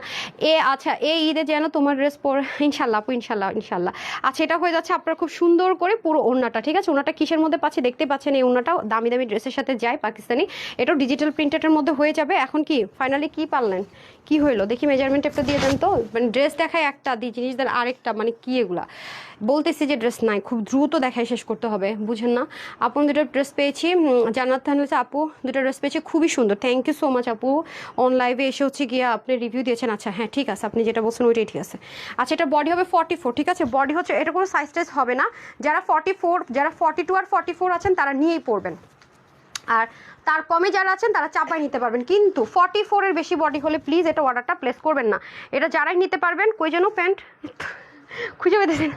আচ্ছা, এই ঈদে যেন তোমার ড্রেস পরে, ইনশাল্লাহ আপু, ইনশাল্লাহ। আচ্ছা, এটা হয়ে যাচ্ছে আপনার খুব সুন্দর করে পুরো ওড়নাটা, ঠিক আছে। ওড়নাটা কিসের মধ্যে পাচ্ছি দেখতে পাচ্ছেন, এই ওড়নাটাও দামি ড্রেসের সাথে যায় পাকিস্তানি, এটাও ডিজিটাল প্রিন্টেডের মধ্যে হয়ে যাবে। এখন কি ফাইনালি কি পারলেন, কি হইলো দেখি, মেজারমেন্ট একটা দিয়ে দেন তো, মানে ড্রেস দেখায় একটা, দিয়ে জিনিস দেন আরেকটা, মানে কি এগুলা বলতেছি যে ড্রেস নাই, খুব দ্রুত দেখায় শেষ করতে হবে, বুঝেন না। আপু দুটো ড্রেস পেয়েছি, জান্নাত খান হচ্ছে আপু দুটো ড্রেস পেয়েছি, খুবই সুন্দর, থ্যাংক ইউ সো মাচ আপু, অন লাইভে এসে হচ্ছে গিয়ে আপনি রিভিউ দিয়েছেন। আচ্ছা হ্যাঁ ঠিক আছে, আপনি যেটা বলছেন ওইটাই ঠিক আছে। আচ্ছা, এটা বডি হবে 44, ঠিক আছে, বডি হচ্ছে, এটা কোনো সাইজ টাইজ হবে না, যারা 44, যারা 42 আর 44 আছেন তারা নিয়েই পড়বেন, আর তার কমে যারা আছেন তারা চাপাই নিতে পারবেন, কিন্তু 44-এর বেশি বডি হলে প্লিজ এটা অর্ডারটা প্লেস করবেন না। এটা যারাই নিতে পারবেন, কই যেন প্যান্ট খুঁজে পেতেছেন।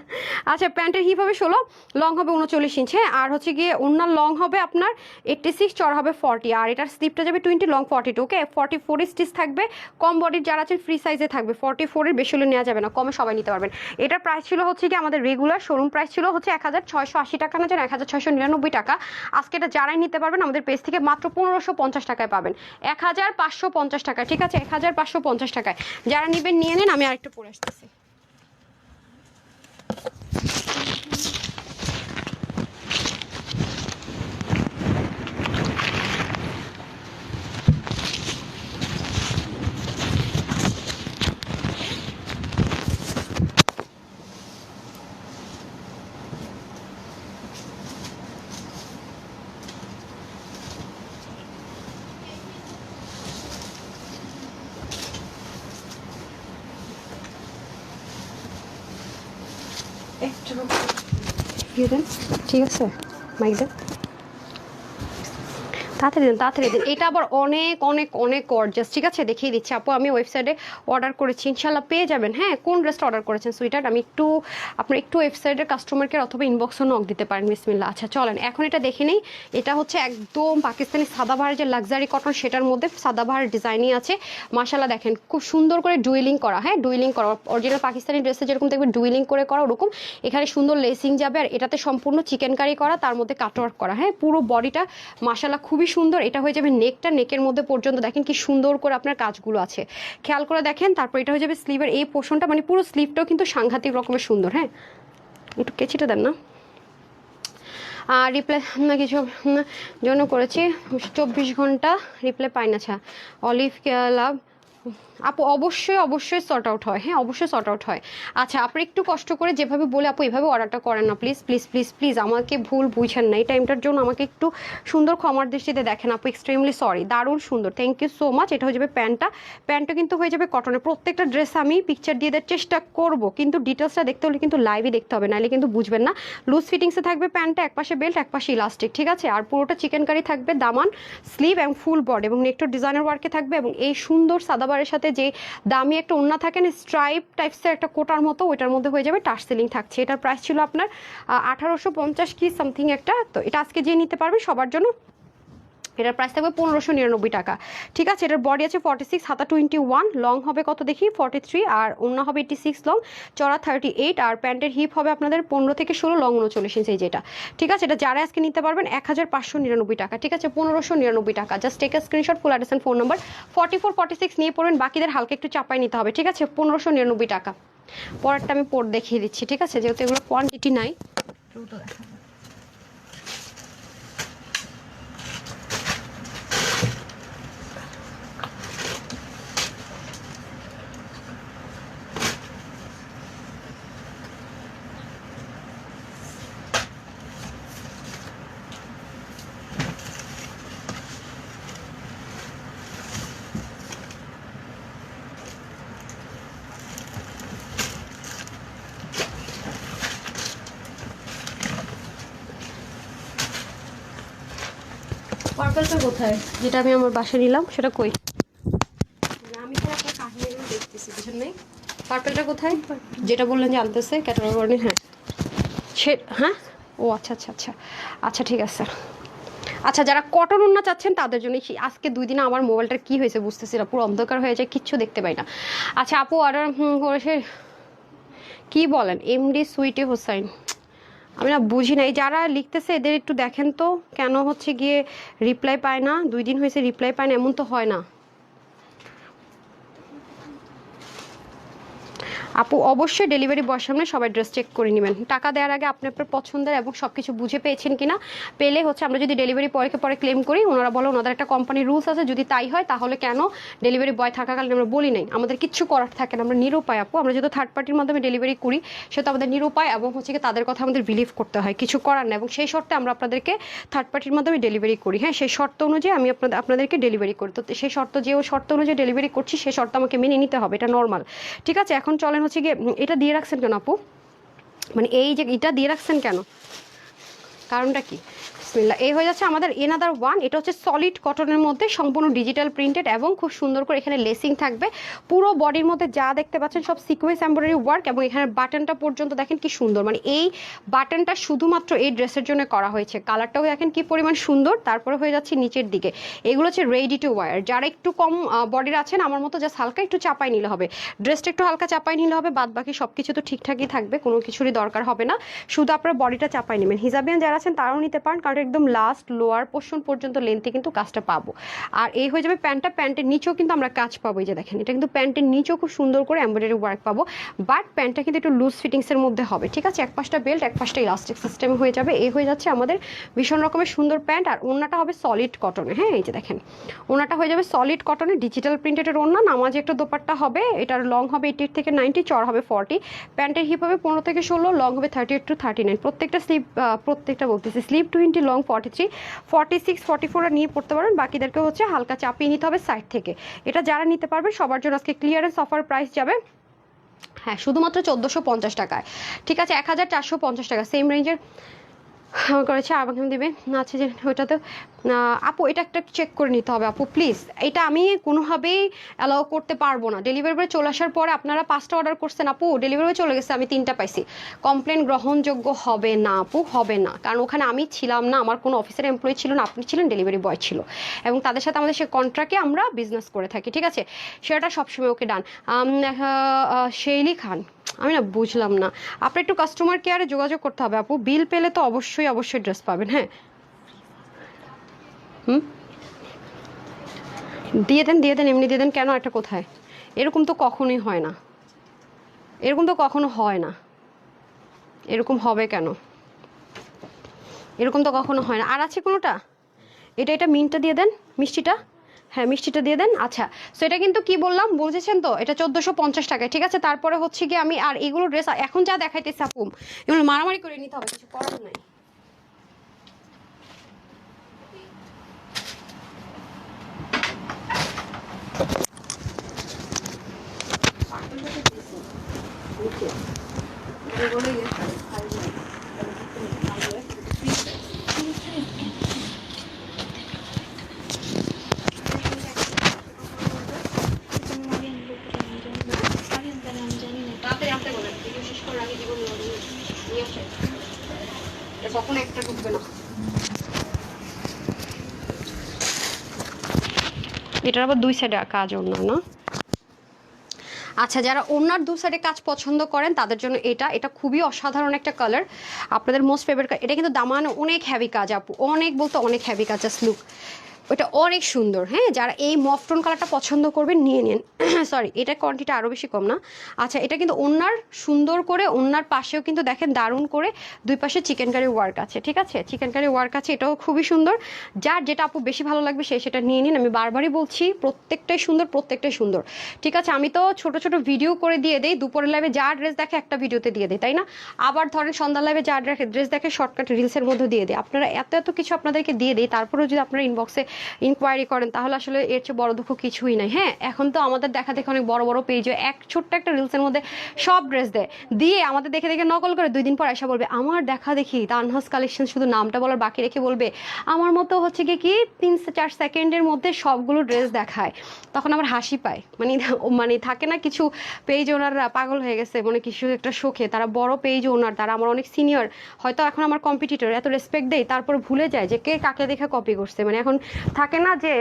আচ্ছা, প্যান্টের হিপ হবে 16, লং হবে 39 ইঞ্চ, হ্যাঁ, আর হচ্ছে গিয়ে ওনার লং হবে আপনার 86, চড় হবে 40, আর এটার স্লিপটা যাবে 20, লং 42, ওকে। 44 স্টিচ থাকবে, কম বডির যারা আছেন ফ্রি সাইজে থাকবে, 44-এর বেশি হলে নেওয়া যাবে না, কমে সবাই নিতে পারবেন। এটার প্রাইস ছিল হচ্ছে কি আমাদের রেগুলার শোরুম প্রাইস ছিল হচ্ছে 1680 টাকা, না যেন 1699 টাকা। আজকে এটা যারাই নিতে পারবেন আমাদের পেজ থেকে মাত্র 1550 টাকায় পাবেন, 1550 টাকায়, ঠিক আছে, 1550 টাকায়। যারা নেবেন নিয়ে নেন, আমি আরেকটু পরে আসতেছি। ঠিক আছে, মাইক দেন, তাড়াতাড়ি দেন। এটা আবার অনেক অনেক অনেক গর্জাস, ঠিক আছে, দেখিয়ে দিচ্ছি আপু, আমি ওয়েবসাইটে অর্ডার করেছি, ইনশাল্লাহ পেয়ে যাবেন। হ্যাঁ, কোন ড্রেসটা অর্ডার করেছেন সুইটার, আমি একটু আপনার একটু ওয়েবসাইটের কাস্টমার কেয়ার অথবা ইনবক্সও নক দিতে পারেন, বিসমিল্লাহ। আচ্ছা চলেন এখন এটা দেখে নেই, এটা হচ্ছে একদম পাকিস্তানি সাদাবাহারের যে লাক্সারি কটন, সেটার মধ্যে সাদাবাহার ডিজাইনই আছে, মাশাল্লাহ দেখেন খুব সুন্দর করে ডুইলিং করা, হ্যাঁ ডুইলিং করা, অরিজিনাল পাকিস্তানি ড্রেসে যেরকম দেখবেন ডুইলিং করে করা, ওরকম এখানে সুন্দর লেসিং যাবে, আর এটাতে সম্পূর্ণ চিকেন কারি করা, তার মধ্যে কাটওয়ার্ক করা, হ্যাঁ পুরো বডিটা মাশাল্লাহ খুবই সুন্দর। এটা হয়ে যাবে নেকটা, নেকের মধ্যে পর্যন্ত দেখেন কি সুন্দর করে আপনার কাজগুলো আছে, খেয়াল করে দেখেন। তারপর এটা হয়ে যাবে স্লিভের এই পোর্শনটা, মানে পুরো স্লিভটাও কিন্তু সাংঘাতিক রকমের সুন্দর। হ্যাঁ, একটু কেচিটা দেন না। রিপ্লাই কিছু জন্য করেছি, 24 ঘন্টা রিপ্লাই পাই না। আচ্ছা, অলিভ লাভ আপু অবশ্যই অবশ্যই সর্ট আউট হয়। হ্যাঁ, অবশ্যই সর্ট আউট হয়। আচ্ছা, আপনি একটু কষ্ট করে যেভাবে বলে আপু এভাবে অর্ডারটা করেন না প্লিজ প্লিজ প্লিজ প্লিজ, আমাকে ভুল বুঝেন না। এই টাইমটার জন্য আমাকে একটু সুন্দর ক্ষমার দৃষ্টিতে দেখেন আপু, এক্সট্রিমলি সরি। দারুণ সুন্দর, থ্যাংক ইউ সো মাচ। এটা হয়ে যাবে প্যান্টটা, প্যান্টটা কিন্তু হয়ে যাবে কটনের। প্রত্যেকটা ড্রেস আমি পিকচার দিয়ে দেওয়ার চেষ্টা করব, কিন্তু ডিটেলসটা দেখতে হলে কিন্তু লাইভে দেখতে হবে, নাহলে কিন্তু বুঝবেন না। লুজ ফিটিংসে থাকবে প্যান্টটা, একপাশে বেল্ট একপাশে ইলাস্টিক, ঠিক আছে। আর পুরোটা চিকেন কারি থাকবে, দামান স্লিভ এবং ফুল বডি এবং নেকটো ডিজাইনার ওয়ার্কে থাকবে। এবং এই সুন্দর সাদাবারের সাথে যে দামি একটা ওড়না থাকে না, স্ট্রাইপ টাইপসের একটা কোটার মতো, ওইটার মধ্যে হয়ে যাবে টাচ সিলিং থাকছে। এটার প্রাইস ছিল আপনার 1850 কি সামথিং একটা। তো এটা আজকে যে নিতে পারবে সবার জন্য এটার প্রাইস থাকবে 1599 টাকা, ঠিক আছে। এটার বডি আছে 46, হাতা 21, লং হবে কত দেখি 43, আর ওড়না হবে 86 লং, চড়া 38, আর প্যান্টের হিপ হবে আপনাদের 15 থেকে 16, লং 39 ইঞ্চি যেটা, ঠিক আছে। এটা যারা আজকে নিতে পারবেন 1599 টাকা, ঠিক আছে, 1599 টাকা। Just take a screenshot, full address and phone number 44 46 নিয়ে পড়বেন, বাকিদের হালকা একটু চাপাই নিতে হবে, ঠিক আছে। 1599 টাকা। পরেরটা আমি পর দেখিয়ে দিচ্ছি, ঠিক আছে, যেহেতু এগুলো কোয়ান্টিটি নাই। পার্পলটা কোথায়, যেটা আমি আমার বাসায় নিলাম সেটা কই? আমি তো একটা কাহিনী দেখতেছি, বুঝেন নাই? পার্পলটা কোথায়, যেটা বললেন যে আনতেছে ক্যাটাগরি? হ্যাঁ সে, হ্যাঁ, ও আচ্ছা আচ্ছা আচ্ছা আচ্ছা, ঠিক আছে। আচ্ছা, যারা কটন ওড়না চাচ্ছেন তাদের জন্য আজকে 2 দিনে আমার মোবাইলটার কি হয়েছে বুঝতেছি না, পুরো অন্ধকার হয়ে যায়, কিচ্ছু দেখতে পাই না। আচ্ছা আপু অর্ডার করেছে কি বলেন, এমডি সুইটি হোসাইন, আমি না বুঝি না। এই যারা লিখতেছে এদের একটু দেখেন তো, কেন হচ্ছে গিয়ে রিপ্লাই পায় না, 2 দিন হয়েছে রিপ্লাই পায় না, এমন তো হয় না। আপু অবশ্যই ডেলিভারি বয়ের সামনে সবাই ড্রেস চেক করে নেবেন, টাকা দেওয়ার আগে আপনি আপনার পছন্দের এবং সব কিছু বুঝে পেয়েছেন কিনা। পেলে হচ্ছে আমরা যদি ডেলিভারি বয়কে পরে ক্লেম করি, ওনারা বলে ওনাদের একটা কোম্পানির রুলস আছে, যদি তাই হয় তাহলে কেন ডেলিভারি বয় থাকাকালীন আমরা বলি নাই, আমাদের কিচ্ছু করার থাকে না, আমরা নিরুপায় আপু। আমরা যেহেতু থার্ড পার্টির মাধ্যমে ডেলিভারি করি সেহেতু আমাদের নিরুপায়, এবং হচ্ছে কি তাদের কথা আমাদের বিলিভ করতে হয়, কিছু করার না। এবং সেই শর্তে আমরা আপনাদেরকে থার্ড পার্টির মাধ্যমে ডেলিভারি করি। হ্যাঁ, সেই শর্ত অনুযায়ী আমি আপনাদেরকে ডেলিভারি করি। তো সেই শর্ত অনুযায়ী ডেলিভারি করছি, সেই শর্ত আমাকে মেনে নিতে হবে, এটা নর্মাল, ঠিক আছে। এখন চলেন হচ্ছে গিয়ে, এটা দিয়ে রাখছেন কেন আপু, মানে এই যে এটা দিয়ে রাখছেন কেন, কারণটা কি? বিসমিল্লাহ। এই হয়ে যাচ্ছে আমাদের এনাদার ওয়ান। এটা হচ্ছে সলিড কটনের মধ্যে সম্পূর্ণ ডিজিটাল প্রিন্টেড এবং খুব সুন্দর করে এখানে লেসিং থাকবে। পুরো বডির মধ্যে যা দেখতে পাচ্ছেন সব সিকোয়েন্স এমব্রয়ডারি ওয়ার্ক, এবং এখানে বাটনটা পর্যন্ত দেখেন কি সুন্দর, মানে এই বাটনটা শুধুমাত্র এই ড্রেসের জন্য করা হয়েছে। কালারটাও দেখেন কি পরিমাণ সুন্দর। তারপরে হয়ে যাচ্ছে নিচের দিকে, এগুলো হচ্ছে রেডি টু ওয়্যার। যারা একটু কম বডির আছেন আমার মতো, জাস্ট হালকা একটু চাপাই নিলে হবে, ড্রেসটা একটু হালকা চাপাই নিলে হবে, বাদ বাকি সব কিছু তো ঠিকঠাকই থাকবে, কোনো কিছুরই দরকার হবে না, শুধু আপনার বডিটা চাপাই নেবেন। হিজাবিয়ান যারা আছেন তারাও নিতে পারেন, কারণ একদম লাস্ট লোয়ার পোর্শন পর্যন্ত লেন্থে কিন্তু কাজটা পাবো। আর এই হয়ে যাবে প্যান্টটা, প্যান্টের নিচেও কিন্তু আমরা কাজ পাবো, এই যে দেখেন, এটা কিন্তু প্যান্টের নিচেও খুব সুন্দর করে এমব্রয়ডারি ওয়ার্ক পাবো, বাট প্যান্টটা কিন্তু একটু লুজ ফিটিংসের মধ্যে হবে, ঠিক আছে। এক পাশটা বেল্ট, এক পাশটা ইলাস্টিক সিস্টেম হয়ে যাবে। এই হয়ে যাচ্ছে আমাদের ভীষণ রকমের সুন্দর প্যান্ট। আর ওড়নাটা হবে সলিড কটনে, হ্যাঁ এই যে দেখেন, ওড়নাটা হয়ে যাবে সলিড কটনে, ডিজিটাল প্রিন্টেডের ওড়না, নামাজে একটা দোপাট্টা হবে, এটার লং হবে 88 থেকে 90, চড় হবে 40, প্যান্টের হিপ হবে 15 থেকে 16, লং হবে 38 to 39, প্রত্যেকটা স্লিভ 20, লং 43, 46, 44 নিয়ে পড়তে পারেন, বাকিদেরকে হচ্ছে হালকা চাপিয়ে নিতে হবে সাইড থেকে। এটা যারা নিতে পারবে সবার জন্য আজকে ক্লিয়ারেন্স অফার প্রাইস যাবে, হ্যাঁ, শুধুমাত্র 1450 টাকায়, ঠিক আছে, 1450 টাকা, সেম রেঞ্জের করেছে। আমাকে দিবে আচ্ছা, যে ওইটাতে আপু এটা একটা চেক করে নিতে হবে আপু প্লিজ, এটা আমি কোনোভাবেই অ্যালাউ করতে পারবো না। ডেলিভারি বয় চলে আসার পরে আপনারা 5টা অর্ডার করছেন আপু, ডেলিভারি বয় চলে গেছে, আমি 3টা পাইছি, কমপ্লেন গ্রহণযোগ্য হবে না আপু, হবে না, কারণ ওখানে আমি ছিলাম না, আমার কোনো অফিসের এমপ্লয়ি ছিল না, আপনি ছিলেন, ডেলিভারি বয় ছিল, এবং তাদের সাথে আমাদের সে কন্ট্রাক্টে আমরা বিজনেস করে থাকি, ঠিক আছে, সেটা সবসময় ওকে ডান। শেইলি খান, আমি না বুঝলাম না, আপনার একটু কাস্টমার কেয়ারে যোগাযোগ করতে হবে আপু, বিল পেলে তো অবশ্যই ড্রেস পাবেন। হ্যাঁ, দিয়ে দেন, এমনি দিয়ে দেন। কেন এটা কোথায়? এরকম তো কখনোই হয় না, এরকম তো কখনো হয় না। এরকম হবে কেন? এরকম তো কখনো হয় না। আর আছে কোনোটা? এটা মিন্টটা দিয়ে দেন, মিষ্টিটা। হ্যাঁ, মিষ্টিটা দিয়ে দেন। আচ্ছা, সো এটা কিন্তু কি বললাম বুঝেছেন তো? এটা 1450 টাকায়, ঠিক আছে। তারপরে হচ্ছে কি আমি আর এগুলো ড্রেস এখন যা দেখাইতেছি আপু, এগুলো মারামারি করে নিতে হবে, কিছু করার নাই। কখনো একটা ঢুকবে না। এটার আবার দুই সাইডে কাজ অন্য না। আচ্ছা, যারা ওনার দু সাইডে কাজ পছন্দ করেন তাদের জন্য এটা খুবই অসাধারণ একটা কালার, আপনাদের মোস্ট ফেভারিট। এটা কিন্তু দামান অনেক হ্যাভি কাজ আপু, অনেক বলতে অনেক হ্যাভি কাজ। জাস্ট লুক, ওটা অনেক সুন্দর। হ্যাঁ, যারা এই মফটন কালারটা পছন্দ করবেন নিয়ে নিন। সরি, এটা কোয়ান্টিটি আরও বেশি কম না। আচ্ছা, এটা কিন্তু ওনার সুন্দর করে, ওনার পাশেও কিন্তু দেখেন দারুণ করে দুই পাশে চিকেন কারি ওয়ার্ক আছে, ঠিক আছে, চিকেন কারি ওয়ার্ক আছে। এটাও খুবই সুন্দর। যার যেটা আপু বেশি ভালো লাগবে সেটা নিয়ে নিন। আমি বারবারই বলছি প্রত্যেকটাই সুন্দর, প্রত্যেকটাই সুন্দর, ঠিক আছে। আমি তো ছোট ছোট ভিডিও করে দিয়ে দেই, দুপুরের লাইভে যা ড্রেস দেখে একটা ভিডিওতে দিয়ে দেয়, তাই না? আবার ধরেন সন্ধ্যার লাইভে যা ড্রেস দেখে শর্টকাট রিলসের মধ্যে দিয়ে দেয়। আপনারা এত কিছু আপনাদেরকে দিয়ে দেয়, তারপরেও যদি আপনারা ইনবক্সে ইনকোয়ারি করেন তাহলে আসলে এর চেয়ে বড় দুঃখ কিছুই নাই। হ্যাঁ, এখন তো আমাদের দেখা দেখে অনেক বড় বড় পেজে এক ছোট্ট একটা রিলসের মধ্যে সব ড্রেস দেয়, দিয়ে আমাদের দেখে দেখে নকল করে 2 দিন পর এসে বলবে আমার দেখা দেখি তানহাস কালেকশন, শুধু নামটা বলার বাকি রেখে বলবে আমার মতো হচ্ছে কি 3-4 সেকেন্ডের মধ্যে সবগুলো ড্রেস দেখায়। তখন আমার হাসি পায়। মানে থাকে না কিছু পেজ ওনাররা পাগল হয়ে গেছে, মানে কিছু একটা শোকে, তারা বড় পেজ ওনার, তারা আমার অনেক সিনিয়র, হয়তো এখন আমার কম্পিটিটর, এত রেসপেক্ট দেয়, তারপর ভুলে যায় যে কে কাকে দেখে কপি করছে। মানে এখন থাকে না যে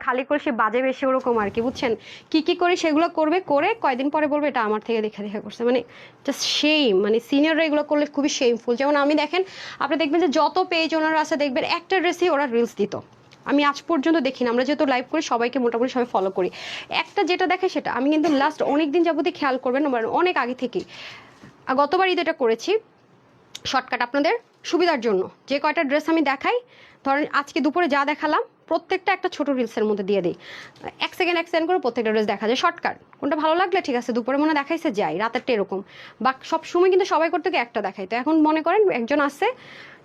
খালি করে সে বাজে বেশি, ওরকম আর কি, বুঝছেন? কি করে সেগুলো করবে, করে কয়দিন পরে বলবে এটা আমার থেকে দেখে দেখে করছে। মানে জাস্ট শেম, মানে সিনিয়ররা এগুলো করলে খুবই শেমফুল। যেমন আমি দেখেন, আপনি দেখবেন যে যত পেজ ওনারা আছে দেখবেন একটা ড্রেসই ওরা রিলস দিত, আমি আজ পর্যন্ত দেখিনি। আমরা যেহেতু লাইভ করি সবাইকে মোটামুটি সবাই ফলো করি, একটা যেটা দেখে সেটা। আমি কিন্তু লাস্ট অনেক দিন যাবতীয় খেয়াল করবেন, অনেক আগে থেকেই, গতবার ঈদ এটা করেছি শর্টকাট আপনাদের সুবিধার জন্য। যে কয়টা ড্রেস আমি দেখাই, ধরেন আজকে দুপুরে যা দেখালাম প্রত্যেকটা একটা ছোট রিলসের মধ্যে দিয়ে দিই, 1 সেকেন্ড করে প্রত্যেকটা ড্রেস দেখা যায় শর্টকাট। কোনটা ভালো লাগলে ঠিক আছে, দুপুরে মনে দেখাইছে যাই, রাতেরটা এরকম। বা সব সময় কিন্তু সবাই করতে গিয়ে একটা দেখাই, তো এখন মনে করেন একজন আছে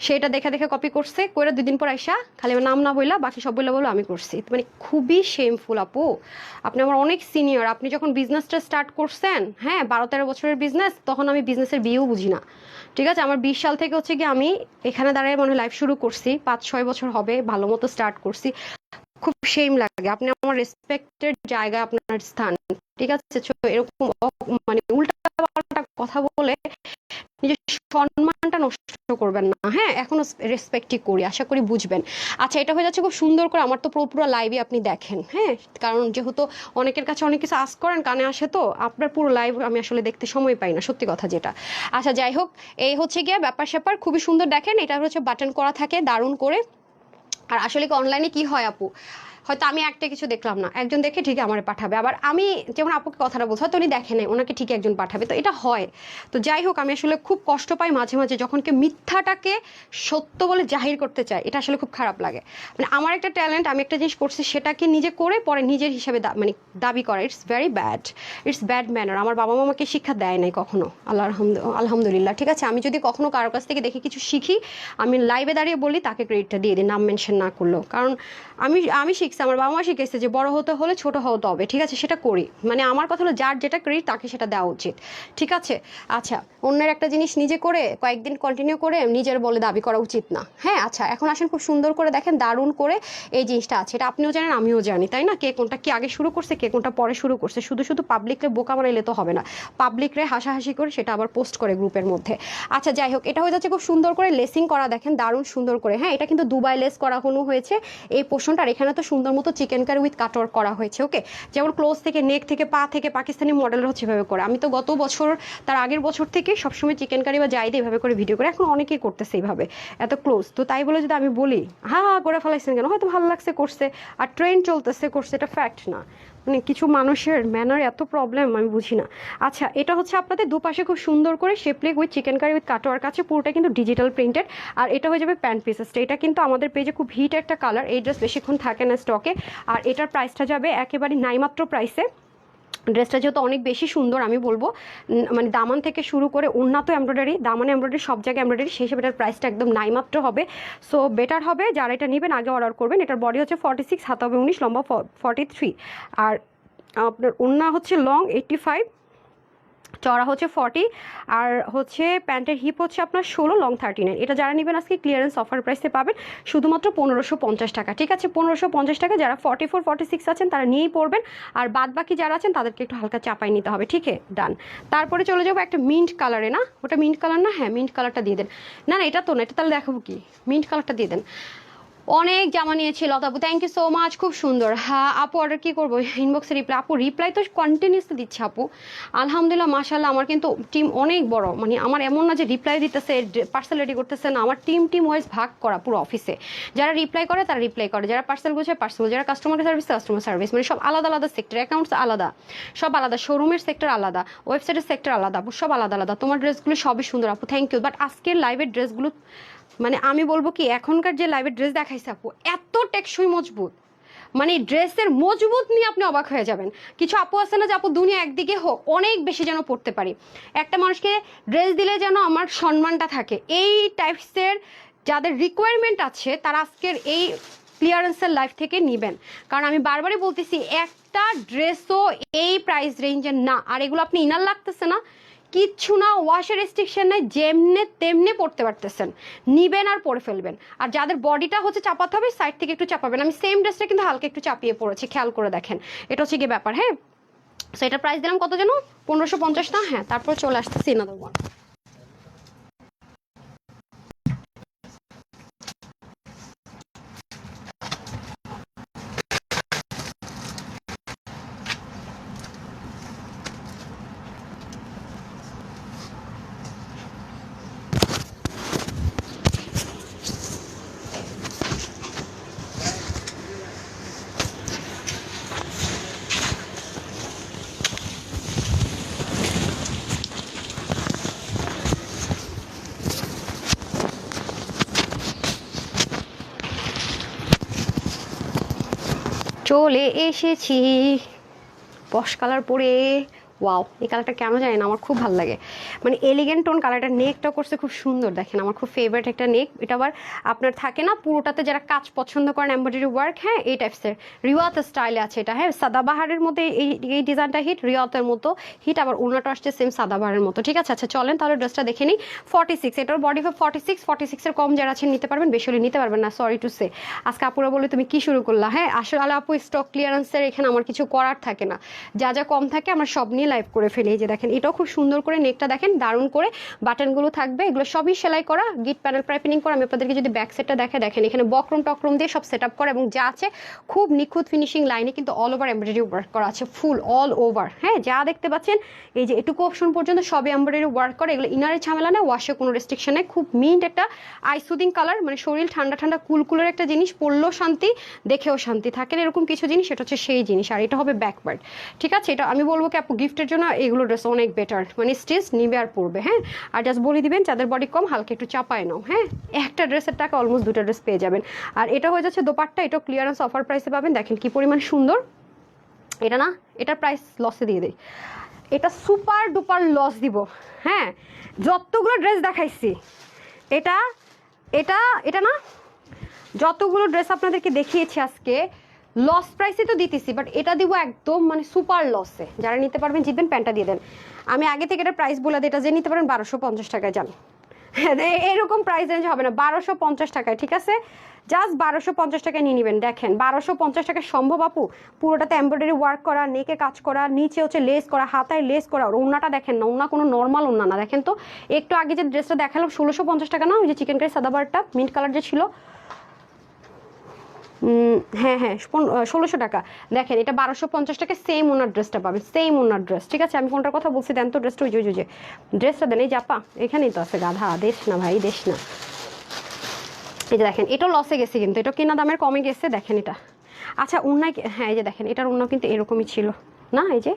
সেটা দেখে দেখে কপি করছে, করে 2 দিন পর আইসা খালি আমার নাম না বললা বাকি সব বললা বলো আমি করছি। মানে খুবই শেমফুল আপু, আপনি আমার অনেক সিনিয়র। আপনি যখন বিজনেসটা স্টার্ট করছেন, হ্যাঁ 12-13 বছরের বিজনেস, তখন আমি বিজনেসের বিয়েও বুঝি না, ঠিক আছে। আমার 20 সাল থেকে হচ্ছে কি আমি এখানে দাঁড়িয়ে মনে হয় লাইফ শুরু করছি, 5-6 বছর হবে ভালো মতো স্টার্ট করছি। খুব শেম লাগে, আপনি আমার রেসপেক্টের জায়গায় আপনার স্থান, ঠিক আছে। এরকম মানে উল্টা পাল্টা কথা বলে নিজের সম্মানটা নষ্ট করবেন না। হ্যাঁ, এখনো রেসপেক্টই করি, আশা করি বুঝবেন। আচ্ছা, এটা হয়ে যাচ্ছে খুব সুন্দর করে, আমার তো পুরো লাইভই আপনি দেখেন, হ্যাঁ, কারণ যেহেতু অনেকের কাছে অনেক কিছু আস্ক করেন, কানে আসে, তো আপনার পুরো লাইভ আমি আসলে দেখতে সময় পাই না, সত্যি কথা যেটা। আচ্ছা, যাই হোক, এই হচ্ছে গিয়ে ব্যাপার স্যাপার, খুবই সুন্দর দেখেন। এটা হচ্ছে বাটন করা থাকে দারুণ করে। আর আসলে কি অনলাইনে কি হয় আপু, হয়তো আমি একটা কিছু দেখলাম না, একজন দেখে ঠিকই আমার পাঠাবে, আবার আমি যেমন আপুকে কথাটা বলছি হয়তো উনি দেখে নেই, ওনাকে ঠিক একজন পাঠাবে, তো এটা হয়। তো যাই হোক, আমি আসলে খুব কষ্ট পাই মাঝে মাঝে যখন কেউ মিথ্যাটাকে সত্য বলে জাহির করতে চায়, এটা আসলে খুব খারাপ লাগে। মানে আমার একটা ট্যালেন্ট, আমি একটা জিনিস করছি, সেটাকে নিজে করে পরে নিজের হিসাবে মানে দাবি করা, it's very bad, it's bad manner. আমার বাবা মামাকে শিক্ষা দেয় নাই কখনো, আলহামদুলিল্লাহ, ঠিক আছে। আমি যদি কখনো কারোর কাছ থেকে দেখে কিছু শিখি, আমি লাইভে দাঁড়িয়ে বলি তাকে ক্রেডিটটা দিয়ে দিই, নাম মেনশন না করলেও। কারণ আমি শিখছি, আমার বাবা মা শিখেছে যে বড় হতে হলে ছোট হতে হবে, ঠিক আছে, সেটা করি। মানে আমার কথা হলো যার যেটা ক্রেডিট তাকে সেটা দেওয়া উচিত, ঠিক আছে। আচ্ছা, অন্যের একটা জিনিস নিজে করে কয়েকদিন কন্টিনিউ করে নিজের বলে দাবি করা উচিত না। হ্যাঁ, আচ্ছা, এখন আসেন, খুব সুন্দর করে দেখেন, দারুণ করে এই জিনিসটা আছে, এটা আপনিও জানেন আমিও জানি, তাই না? কে কোনটা কি আগে শুরু করছে, কে কোনটা পরে শুরু করছে। শুধু শুধু পাবলিকরে বোকা বানাইলে তো হবে না, পাবলিকরে হাসাহাসি করে সেটা আবার পোস্ট করে গ্রুপের মধ্যে। আচ্ছা, যাই হোক, এটা হয়ে যাচ্ছে খুব সুন্দর করে লেসিং করা, দেখেন দারুণ সুন্দর করে। হ্যাঁ, এটা কিন্তু দুবাই লেস করা হয়েছে এই পোর্শনটা, আর এখানে তো সুন্দর সুন্দর মতো চিকেন কারি উইথ কাটওয়ার্ক করা হয়েছে। ওকে, যেমন ক্লোজ থেকে, নেক থেকে, পা থেকে পাকিস্তানি মডেলের হচ্ছে এভাবে করে। আমি তো গত বছর, তার আগের বছর থেকে সবসময় চিকেন কারি বা জাইদে এভাবে করে ভিডিও করে, এখন অনেকেই করতেছে এইভাবে এত ক্লোজ। তো তাই বলে যদি আমি বলি হা করে ফেলাইছেন কেন, হয়তো ভালো লাগছে করছে, আর ট্রেন্ড চলতেছে করছে, এটা ফ্যাক্ট না। মানে কিছু মানুষের ম্যানার এত প্রবলেম আমি বুঝি না। আচ্ছা, এটা হচ্ছে আপনাদের দুপাশে খুব সুন্দর করে শেপলেক with chikankari with cutwork আছে, পুরোটা কিন্তু ডিজিটাল প্রিন্টেড। আর এটা হয়ে যাবে প্যান্ট পিসেসটা। এটা কিন্তু আমাদের পেজে খুব হিট একটা কালার, এই ড্রেস বেশিক্ষণ থাকে না স্টকে। আর এটার প্রাইসটা যাবে একেবারে নাইমাত্র প্রাইসে। ড্রেসটা যেহেতু অনেক বেশি সুন্দর, আমি বলবো মানে দামান থেকে শুরু করে উন্নত এমব্রয়ডারি, দামানে এমব্রয়ডারি, সব জায়গায় এমব্রয়ডারি, সেই হিসেবে এটার প্রাইসটা একদম নাইমাত্র হবে। সো বেটার হবে যারা এটা নেবেন আগে অর্ডার করবেন। এটার বডি হচ্ছে 46, হাতা হবে 19, লম্বা 43। আর আপনার ওড়না হচ্ছে লং 85, চড়া হচ্ছে 40, আর হচ্ছে প্যান্টের হিপ হচ্ছে আপনার 16, লং 39। এটা যারা নেবেন আজকে ক্লিয়ারেন্স অফার প্রাইসে পাবেন শুধুমাত্র 1550 টাকা। ঠিক আছে, 1550 টাকা। যারা 44, 46 আছেন তারা নিয়েই পড়বেন, আর বাদ বাকি যারা আছেন তাদেরকে একটু হালকা চাপাই নিতে হবে। ঠিক আছে, ডান। তারপরে চলে যাবো একটা মিন্ট কালারে, না ওটা মিন্ট কালার না, হ্যাঁ মিন্ট কালারটা দিয়ে দেন। না না এটা তো না, এটা তাহলে দেখাবো কি, মিন্ট কালারটা দিয়ে দেন। অনেক জামা নিয়েছি লতা আপু, থ্যাংক ইউ সো মাচ, খুব সুন্দর। হ্যাঁ আপু অর্ডার কী করবো, ইনবক্সে রিপ্লাই। আপু রিপ্লাই তো কন্টিনিউসলি দিচ্ছে আপু, আলহামদুলিল্লাহ মাশাল্লাহ। আমার কিন্তু টিম অনেক বড়, মানে আমার এমন না যে রিপ্লাই দিতেছে পার্সেল রেডি করতেছে না, আমার টিম ওয়াইজ ভাগ করা পুরো অফিসে। যারা রিপ্লাই করে তারা রিপ্লাই করে, যারা পার্সেল বোঝায় পার্সেল, যারা কাস্টমার সার্ভিস, মানে সব আলাদা আলাদা সেক্টর, অ্যাকাউন্টস আলাদা, সব আলাদা, শোরুমের সেক্টর আলাদা, ওয়েবসাইটের সেক্টর আলাদা আপু, সব আলাদা আলাদা। তোমার ড্রেসগুলো সবই সুন্দর আপু, থ্যাংক ইউ। বাট আজকের লাইভের ড্রেসগুলো মানে আমি বলবো কি, এখনকার যে লাইভের ড্রেস দেখাইছে আপু এত টেকসই মজবুত, মানে ড্রেসের মজবুত নিয়ে আপনি অবাক হয়ে যাবেন। কিছু আপু আছে না যে আপু দুনিয়া একদিকে হোক, অনেক বেশি যেন পড়তে পারি, একটা মানুষকে ড্রেস দিলে যেন আমার সম্মানটা থাকে, এই টাইপসের যাদের রিকোয়ারমেন্ট আছে তারা আজকের এই ক্লিয়ারেন্সের লাইফ থেকে নেবেন। কারণ আমি বারবারই বলতেছি একটা ড্রেসও এই প্রাইস রেঞ্জের না। আর এগুলো আপনি ইনার লাগতেছে না, কিচ্ছু না, ওয়াশের রেস্ট্রিকশন নাই, যেমনে তেমনি পড়তে পারতেছেন, নিবেন আর পরে ফেলবেন। আর যাদের বডিটা হচ্ছে চাপাতে হবে, সাইড থেকে একটু চাপাবেন। আমি সেম ড্রেসটা কিন্তু হালকা একটু চাপিয়ে পড়েছি, খেয়াল করে দেখেন। এটা হচ্ছে গিয়ে ব্যাপার। হ্যাঁ, সো এটা প্রাইস দিলাম কত যেন, 1550 না। হ্যাঁ, তারপর চলে আসতেছি এনাদার ওয়ান। চলে এসেছি পশ কালার পরে। ওয়াও, এই কালারটা কেন জানি না আমার খুব ভালো লাগে, মানে এলিগেন্ট টোন কালারটা। নেকটা করছে খুব সুন্দর, দেখেন আমার খুব ফেভারিট একটা নেক। এটা আবার আপনার থাকে না পুরোটাতে যারা কাজ পছন্দ করেন, এমব্রয়ডারি ওয়ার্ক, হ্যাঁ এই টাইপসের রিওয়াত স্টাইলে আছে এটা। হ্যাঁ, সাদাবাহারের মধ্যে এই ডিজাইনটা হিট, রিওয়াতের মতো হিট, আবার উন্নাটা আসছে সেম সাদাবাহারের মতো। ঠিক আছে, আচ্ছা চলেন তাহলে ড্রেসটা দেখে নিই। 46, এটার বডি হবে 46 এর কম যারা আছেন নিতে পারবেন, বেশি হলে নিতে পারবেন না, সরি টু সে। আজকে আপুরা বলে তুমি কি শুরু করলা। হ্যাঁ আসলে আপু স্টক ক্লিয়ারেন্সের এখানে আমার কিছু করার থাকে না, যা যা কম থাকে আমরা সব নিয়ে লাইভ করে ফেলি। এই যে দেখেন, এটাও খুব সুন্দর করে নেকটা দেখেন, দারুণ করে বাটনগুলো থাকবে, এগুলো সবই সেলাই করা, গিট প্যানেল পাইপিং করা। আমি আপনাদেরকে যদি ব্যাক সেটটা দেখেন, এখানে বক্রম টক্রম দিয়ে সব সেট আপ করা, এবং যা আছে খুব নিখুঁত ফিনিশিং লাইনে কিন্তু অল ওভার এমব্রয়ডারি ওয়ার্ক করা আছে, ফুল অল ওভার। হ্যাঁ, যা দেখতে পাচ্ছেন এই যে এটুকু অপশন পর্যন্ত সবই এমব্রয়ডারি ওয়ার্ক করে। এগুলো ইনারের ঝামেলা নেই, ওয়াশে কোনো রেস্ট্রিকশন নেই। খুব মিন্ট একটা আইসুদিং কালার, মানে শরীর ঠান্ডা ঠান্ডা কুলকুলের একটা জিনিস, পরলেও শান্তি, দেখেও শান্তি থাকেন, এরকম কিছু জিনিস। এটা হচ্ছে সেই জিনিস। আর এটা হবে ব্যাক পার্ট। ঠিক আছে, এটা আমি বলবো কি আপু গিফটের জন্য এগুলো ড্রেস অনেক বেটার, মানে স্টিচ নিবে আর পরবে। হ্যাঁ, আর জাস্ট বলে দিবেন যাদের বডি কম হালকা একটু চাপায় নাও। হ্যাঁ, একটা ড্রেসের টাকা অলমোস্ট দুটো ড্রেস পেয়ে যাবেন। আর এটা হয়ে যাচ্ছে দোপাট্টা, এটা ক্লিয়ারেন্স অফার প্রাইসে পাবেন। দেখেন কি পরিমাণ সুন্দর এটা, না এটার প্রাইস লসে দিয়ে দেয়, এটা সুপার ডুপার লস দিব। হ্যাঁ, যতগুলো ড্রেস দেখাইছি এটা এটা এটা না, যতগুলো ড্রেস আপনাদেরকে দেখিয়েছি আজকে লস প্রাইসে তো দিতেছি, বাট এটা দিব একদম মানে সুপার লসে। যারা নিতে পারবেন জিতবেন, প্যান্টটা দিয়ে দেন। আমি আগে থেকে এটা প্রাইস বলে দিই, এটা যে নিতে পারেন 1250 টাকায় যান। এরকম প্রাইস রেঞ্জ হবে না, 1250 টাকায়। ঠিক আছে, জাস্ট 1250 টাকায় নিয়ে নেবেন। দেখেন 1250 টাকায় সম্ভব আপু, পুরোটাতে এমব্রয়ডারি ওয়ার্ক করা, নেকে কাজ করা, নিচে হচ্ছে লেস করা, হাতায় লেস করা। আর ওন্নাটা দেখেন না, ওন্না কোনো নর্মাল ওন্না না। দেখেন তো একটু আগে যে ড্রেসটা দেখালাম 1650 টাকা না, ওই যে চিকেন কারি সাদাবারটা মিন্ট কালার যে ছিল, হ্যাঁ হ্যাঁ 1600 টাকা। দেখেন এটা 1250 টাকা, সেম ওনার ড্রেসটা পাবেন, সেম ওনার ড্রেস। ঠিক আছে, আমি কোনটার কথা বলছি দেন তো ড্রেসটা, ওই যে ড্রেসটা দেন, এই জাপা এখানেই তো আছে, গাধা দেশ না ভাই, দেশ না। এই যে দেখেন এটা লসে গেছে, কিন্তু এটা কেনা দামের কমে গেছে, দেখেন এটা। আচ্ছা ওনায়, হ্যাঁ এই যে দেখেন এটার ওনা কিন্তু এরকমই ছিল না, এই যে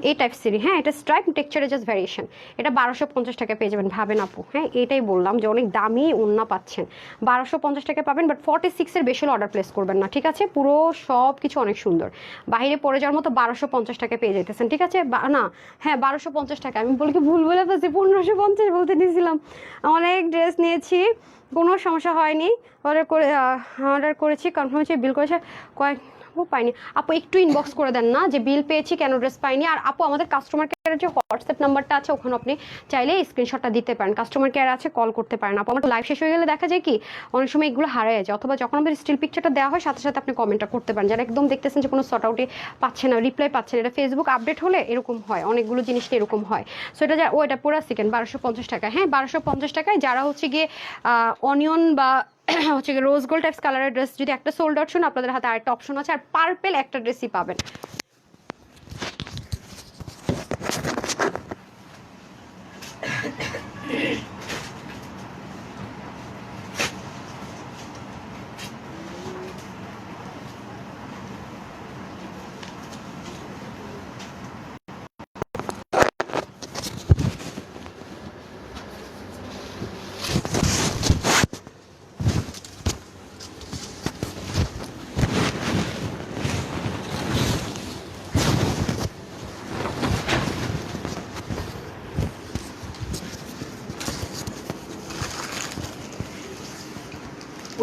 এই টাইপ সিরি, হ্যাঁ এটা স্ট্রাইপ টেক্সচারে জাস্ট ভ্যারিয়েশন। এটা 1250 টাকা পেয়ে যাবেন, ভাবেন আপু। হ্যাঁ এটাই বললাম যে অনেক দামি ওন্না পাচ্ছেন, 1250 টাকা পাবেন। বাট 46-এর বেশি অর্ডার প্লেস করবেন না, ঠিক আছে? পুরো সব কিছু অনেক সুন্দর, বাইরে পড়ে যাওয়ার মতো 1250 টাকা পেয়ে যেতেছেন, ঠিক আছে? না হ্যাঁ 1250 টাকা, আমি বলি কি ভুল বলে ফেলছি, 1550 বলতে নিয়েছিলাম। অনেক ড্রেস নিয়েছি, কোনো সমস্যা হয়নি। অর্ডার করেছি, কনফার্ম হয়েছে, বিল করেছে, কয়েক পাইনি। আপু একটু ইনবক্স করে দেন না যে বিল পেয়েছি, কেন ড্রেস পাইনি। আর আপু আমাদের কাস্টমার কেয়ারের যে হোয়াটসঅ্যাপ নাম্বারটা আছে, ওখানে আপনি চাইলে স্ক্রিনশটটা দিতে পারেন, কাস্টমার কেয়ার আছে, কল করতে পারেন। আপু আমার লাইভ শেষ হয়ে গেলে দেখা যায় কি অনেক সময় এগুলো হারিয়ে যায়, অথবা যখন আমাদের স্টিল পিকচারটা দেওয়া হয় সাথে সাথে আপনি কমেন্টটা করতে পারেন, যারা একদম দেখতেছেন যে কোনো শর্ট আউটে পাচ্ছে না, রিপ্লাই পাচ্ছেন। এটা ফেসবুক আপডেট হলে এরকম হয়, অনেকগুলো জিনিসটা এরকম হয়। সো এটা ও এটা পুরো সেকেন্ড 1250 টাকা। হ্যাঁ 1250 টাকায় যারা হচ্ছে গিয়ে অনিয়ন বা হচ্ছে রোজ গোল্ড টাইপস কালারের ড্রেস যদি একটা সোল্ড আউট শুন, আপনাদের হাতে আরেকটা অপশন আছে, আর পার্পেল একটা ড্রেসই পাবেন।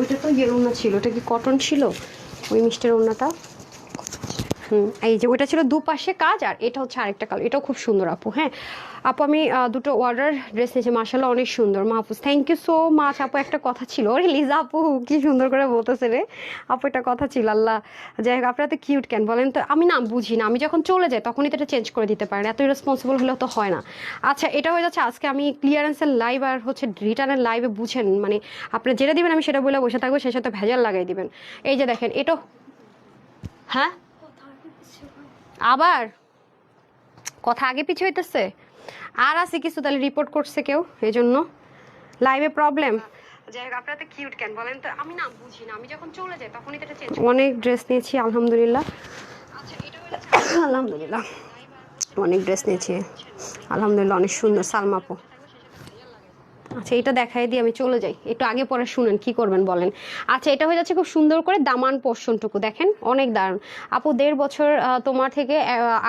ওইটা তো ইয়ের ওড়না ছিল, ওটা কি কটন ছিল ওই মিষ্টির ওড়নাটা? এই যে ওইটা ছিল দুপাশে কাজ, আর এটা হচ্ছে আরেকটা কালার, এটাও খুব সুন্দর আপু। হ্যাঁ আপু আমি দুটো অর্ডার ড্রেস নিয়েছি, মাশাআল্লাহ অনেক সুন্দর। Mahfuz thank you so much. আপু একটা কথা ছিল, ওরে লিজা আপু কি সুন্দর করে বলতেছে রে। আপু একটা কথা ছিল, আল্লাহ যাই হোক, আপনারা তো কিউট কেন বলেন তো? আমি না বুঝি না, আমি যখন চলে যাই তখনই তো এটা চেঞ্জ করে দিতে পারেন, এত রেসপন্সিবল হলেও তো হয় না। আচ্ছা এটা হয়ে যাচ্ছে আজকে আমি ক্লিয়ারেন্সের লাইভ আর হচ্ছে রিটার্নের লাইভে, বুঝেন মানে আপনি যেটা দিবেন আমি সেটা বলে বসে থাকবো, সেই সাথে ভেজাল লাগাই দিবেন। এই যে দেখেন এটা, হ্যাঁ আবার কথা আগে পিছু হইতেছে, আর আছে কিছু তাহলে রিপোর্ট করছে কেউ, এই জন্য লাইভে প্রবলেম। যাই হোক আপনারা তো কিউট কেন বলেন তো? আমি না বুঝি না, আমি যখন চলে যাই তখনই তো এটা চেঞ্জ। অনেক ড্রেস নিয়েছি আলহামদুলিল্লাহ। আচ্ছা এটা আলহামদুলিল্লাহ অনেক ড্রেস নিয়েছি আলহামদুলিল্লাহ, অনেক সুন্দর। সালমাপু আচ্ছা এটা দেখাই দিয়ে আমি চলে যাই, একটু আগে পরে শুনেন কি করবেন বলেন। আচ্ছা এটা হয়ে যাচ্ছে খুব সুন্দর করে দামান পোর্শনটুকু দেখেন, অনেক দারুণ। আপু 1.5 বছর তোমার থেকে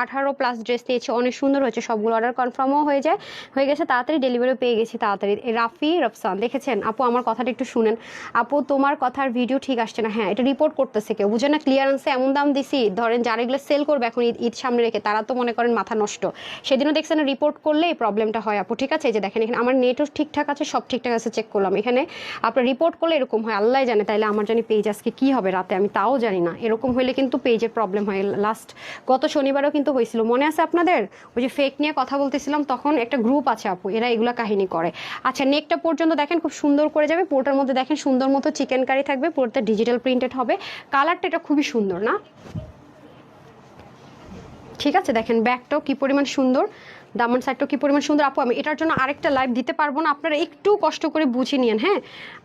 18+ ড্রেস নিয়েছি, অনেক সুন্দর হয়েছে সবগুলো, অর্ডার কনফার্মও হয়ে গেছে, তাড়াতাড়ি ডেলিভারিও পেয়ে গেছি তাড়াতাড়ি। রাফি রফসান দেখেছেন আপু, আমার কথাটা একটু শুনেন। আপু তোমার কথার ভিডিও ঠিক আসছে না, হ্যাঁ এটা রিপোর্ট করতেছে কেউ, বুঝে না? ক্লিয়ারেন্সে এমন দাম দিছি, ধরেন যারা এগুলো সেল করবে এখন ঈদ সামনে রেখে, তারা তো মনে করেন মাথা নষ্ট। সেদিনও দেখছেন রিপোর্ট করলে এই প্রবলেমটা হয় আপু, ঠিক আছে? এই যে দেখেন এখানে আমার নেটও ঠিকঠাক আছে, সব ঠিকঠাক আছে, চেক করলাম। এখানে আপনার রিপোর্ট করলে এরকম হয়, আল্লাহ জানে তাইলে আমার জানি পেজ আজকে কি হবে রাতে, আমি তাও জানি না। এরকম হলে কিন্তু পেজে প্রবলেম হয়, গত শনিবারও কিন্তু হয়েছিল, মনে আছে আপনাদের? ওই যে ফেক নিয়ে কথা বলতেছিলাম তখন, একটা গ্রুপ আছে আপু, এরা এগুলা কাহিনী করে। আচ্ছা নেকটা পর্যন্ত দেখেন খুব সুন্দর করে যাবে, পুরোটার মধ্যে দেখেন সুন্দর মতো চিকেন কারি থাকবে, পুরোটা ডিজিটাল প্রিন্টেড হবে, কালারটা এটা খুবই সুন্দর না? ঠিক আছে দেখেন ব্যাগটাও কি পরিমাণ সুন্দর, দামান সাইডটাও কি পরিমাণ সুন্দর। আপু আমি এটার জন্য আরেকটা লাইভ দিতে পারবো না, আপনারা একটু কষ্ট করে বুঝে নিন। হ্যাঁ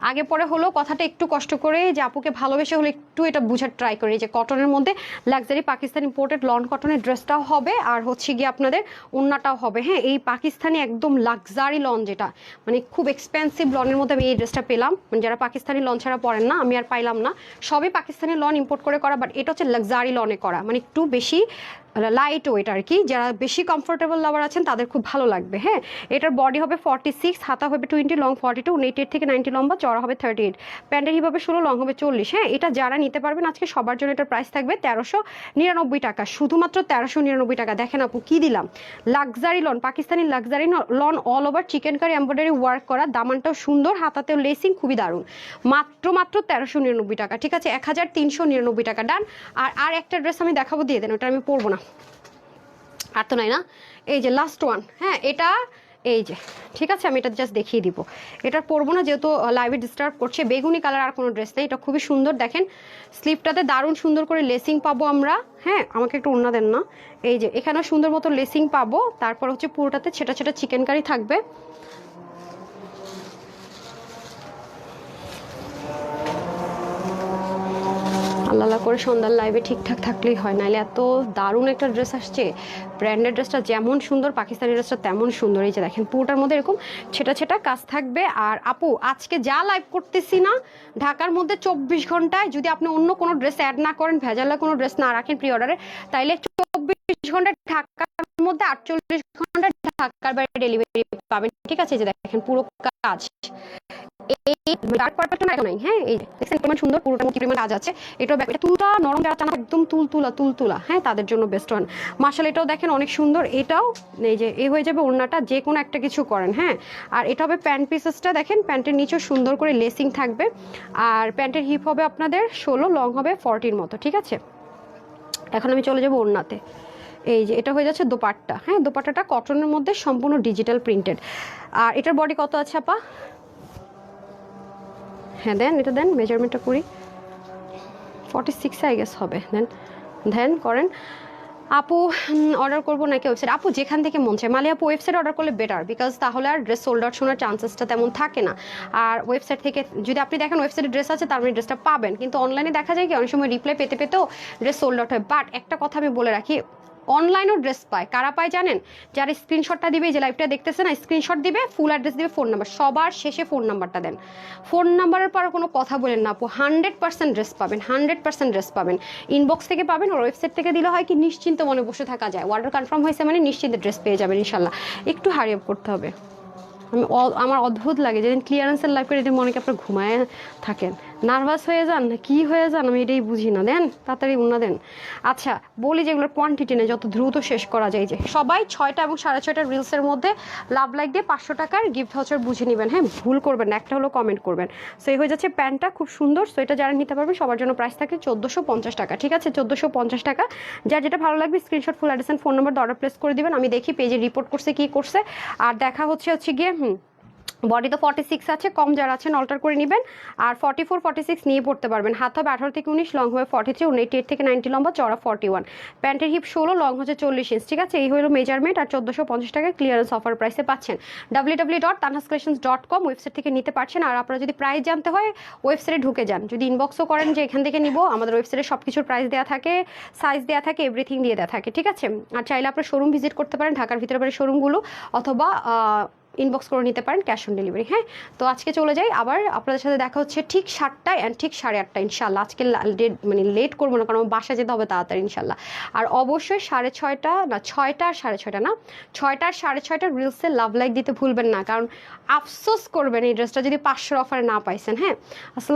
আগে পরে হলো কথাটা একটু কষ্ট করে, যে আপুকে ভালোবেসে হলো একটু এটা বুঝার ট্রাই করি, যে কটনের মধ্যে লাক্সারি পাকিস্তানি ইম্পোর্টেড লন কটনের ড্রেসটাও হবে, আর হচ্ছে গিয়ে আপনাদের ওড়নাটাও হবে। হ্যাঁ এই পাকিস্তানি একদম লাক্সারি লন, যেটা মানে খুব এক্সপেন্সিভ লনের মধ্যে আমি এই ড্রেসটা পেলাম, মানে যারা পাকিস্তানি লন ছাড়া পরেন না, আমি আর পাইলাম না। সবই পাকিস্তানি লন ইম্পোর্ট করে করা, বাট এটা হচ্ছে লাক্সারি লনে করা, মানে একটু বেশি লাইট ওয়েট আর কি, যারা বেশি কমফোর্টেবল লাভার আছেন তাদের খুব ভালো লাগবে। হ্যাঁ এটার বডি হবে 46, হাতা হবে 20, লং 42, 88 থেকে 90 লম্বা, চড়া হবে 38, প্যান্টের হিপ হবে 16, লং হবে 40। হ্যাঁ এটা যারা নিতে পারবেন আজকে সবার জন্য এটার প্রাইস থাকবে 1399 টাকা, শুধুমাত্র 1399 টাকা। দেখেন আপু কি দিলাম, luxury lawn, Pakistani luxury lawn, all over chikankari embroidery work করা, দামানটাও সুন্দর, হাতাতেও লেসিং, খুবই দারুণ, মাত্র 1399 টাকা। ঠিক আছে 1399 টাকা ডান। আর একটা ড্রেস আমি দেখাবো, দিয়ে দেন, ওটা আমি পরবো না, আর তো নাই না। এই যে লাস্ট ওয়ান, হ্যাঁ এটা এই যে ঠিক আছে, আমি এটা জাস্ট দেখিয়ে দিব। এটা পরবো না যেহেতু লাইভে ডিস্টার্ব করছে। বেগুনি কালার আর কোনো ড্রেস নেই, এটা খুবই সুন্দর। দেখেন স্লিপটাতে দারুণ সুন্দর করে লেসিং পাবো আমরা। হ্যাঁ, আমাকে একটু ওড়না দেন না। এই যে এখানে সুন্দর মতো লেসিং পাবো, তারপর হচ্ছে পুরোটাতে ছেটা ছেটা চিকেন কারি থাকবে। আল্লাহ করে সন্ধ্যার লাইভে ঠিকঠাক থাকলেই হয়, নাহলে এত দারুণ একটা ড্রেস আসছে। ব্র্যান্ডেড ড্রেসটা যেমন সুন্দর, পাকিস্তানি ড্রেসটা তেমন সুন্দর। এই যে দেখেন পুরোটার মধ্যে এরকম ছেটা ছেটা কাজ থাকবে। আর আপু আজকে যা লাইভ করতেছি না, ঢাকার মধ্যে 24 ঘন্টায় যদি আপনি অন্য কোনো ড্রেস অ্যাড না করেন, ভেজালা কোনো ড্রেস না রাখেন প্রি অর্ডারে, তাইলে 24 ঘন্টায় ঢাকার মধ্যে 48 ঘন্টা ঢাকার বাইরে ডেলিভারি পাবেন। ঠিক আছে, যে দেখেন পুরো কাজ হ্যাঁ, এই দেখছেন সুন্দর পুরোটা পরিমাণ কাজ আছে। এটাও এটা তুলটা নরম, যারা চান একদম তুলতুলা, হ্যাঁ তাদের জন্য বেস্ট ওয়ান। মাশাআল্লাহ এটাও দেখেন অনেক সুন্দর। এটাও এই যে হয়ে যাবে ওড়নাটা, যে কোনো একটা কিছু করেন। হ্যাঁ, আর এটা হবে প্যান্ট পিসেসটা, দেখেন প্যান্টের নিচেও সুন্দর করে লেসিং থাকবে। আর প্যান্টের হিপ হবে আপনাদের 16, লং হবে 40 মতো। ঠিক আছে, এখন আমি চলে যাবো ওড়নাতে। এই যে এটা হয়ে যাচ্ছে দোপাট্টা। হ্যাঁ, দোপাট্টাটা কটনের মধ্যে সম্পূর্ণ ডিজিটাল প্রিন্টেড। আর এটার বডি কত আছে আপা? হ্যাঁ দেন, এটা দেন, মেজারমেন্টটা করি। 46 আই গেস হবে। দেন করেন। আপু অর্ডার করবো নাকি ওয়েবসাইট? আপু যেখান থেকে মন চায়। মালি আপু ওয়েবসাইট অর্ডার করলে বেটার, বিকজ তাহলে আর ড্রেস সোল্ড আউট শোনার চান্সেসটা তেমন থাকে না। আর ওয়েবসাইট থেকে যদি আপনি দেখেন ওয়েবসাইটে ড্রেস আছে, তার মানে ড্রেসটা পাবেন, কিন্তু অনলাইনে দেখা যায় কি অনেক সময় রিপ্লাই পেতে পেতেও ড্রেস সোল্ড আউট হয়। বাট একটা কথা আমি বলে রাখি, অনলাইনও ড্রেস পায়। কারা পায় জানেন? যারা স্ক্রিনশটটা দিবে, যে লাইভটা দেখতেছে না, স্ক্রিনশট দিবে, ফুল অ্যাড্রেস দিবে, ফোন নাম্বার, সবার শেষে ফোন নাম্বারটা দেন। ফোন নাম্বারের পর কোনো কথা বলেন না আপু, 100% ড্রেস পাবেন, 100% ড্রেস পাবেন। ইনবক্স থেকে পাবেন, আর ওয়েবসাইট থেকে দিলে হয় কি নিশ্চিন্ত মনে বসে থাকা যায়। অর্ডার কনফার্ম হয়েছে মানে নিশ্চিন্তে ড্রেস পেয়ে যাবেন ইনশাল্লাহ। একটু হারি আপ করতে হবে। আমার অদ্ভুত লাগে যেদিন ক্লিয়ারেন্সের লাইভ করে, এদিন মনে কি আপনার ঘুমায় থাকেন, নার্ভাস হয়ে যান না কি হয়ে যান, আমি এটাই বুঝি না। দেন তাড়াতাড়ি উন্না দেন। আচ্ছা বলি, যেগুলোর কোয়ান্টিটি নেই, যত দ্রুত শেষ করা যায়। যে সবাই 6টা এবং 6:30 রিলসের মধ্যে লাভ লাইক দিয়ে 500 টাকার গিফট ভাউচার বুঝে নেবেন। হ্যাঁ, ভুল করবেন না, একটা হলো কমেন্ট করবেন। সো এই হয়ে যাচ্ছে প্যান্টটা, খুব সুন্দর। সো এটা যারা নিতে পারবে সবার জন্য প্রাইস থাকে 1450 টাকা। ঠিক আছে, 1450 টাকা। যার যেটা ভালো লাগবে screenshot, full address, phone number order place করে দিবেন। আমি দেখি পেজে রিপোর্ট করছে কি করছে। আর দেখা হচ্ছে গিয়ে বডি তো 46 আছে, কম যারা আছেন অল্টার করে নেবেন। আর 44, 46 নিয়ে পড়তে পারবেন। হাত হবে 18 থেকে 19, লং হবে 43, 88 থেকে 90 লম্বা, চড়া 41। প্যান্টের হিপ 16, লং হচ্ছে 40 ইঞ্চ। ঠিক আছে, এই হলো মেজারমেন্ট। আর 1450 টাকা ক্লিয়ারেন্স অফার প্রাইসে পাচ্ছেন। www.tanhascollections.com ওয়েবসাইট থেকে নিতে পারছেন। আর আপনারা যদি প্রাইস জানতে হয় ওয়েবসাইটে ঢুকে যান, যদি ইনবক্সও করেন যে এখান থেকে নিব, আমাদের ওয়েবসাইটে সব কিছুর প্রাইস দেওয়া থাকে, সাইজ দেওয়া থাকে, এভরিথিং দিয়ে দেওয়া থাকে। ঠিক আছে, আর চাইলে আপনার শোরুম ভিজিট করতে পারেন, ঢাকার ভিতরে বাইরে শোরুমগুলো, অথবা ইনবক্স করে নিতে পারেন ক্যাশ অন ডেলিভারি। হ্যাঁ, তো আজকে চলে যাই, আবার আপনাদের সাথে দেখা হচ্ছে ঠিক 7টায় অ্যান্ড ঠিক 8:30 ইনশাল্লাহ। আজকে মানে লেট করবো না, কারণ আমার বাসা যেতে হবে তাড়াতাড়ি ইনশাল্লাহ। আর অবশ্যই 6:30 না, 6টা আর 6:30 না, 6টা আর 6:30 রিলসে লাভ লাইক দিতে ভুলবেন না, কারণ আফসোস করবেন এই ড্রেসটা যদি 500 অফারে না পাইছেন। হ্যাঁ, আসলে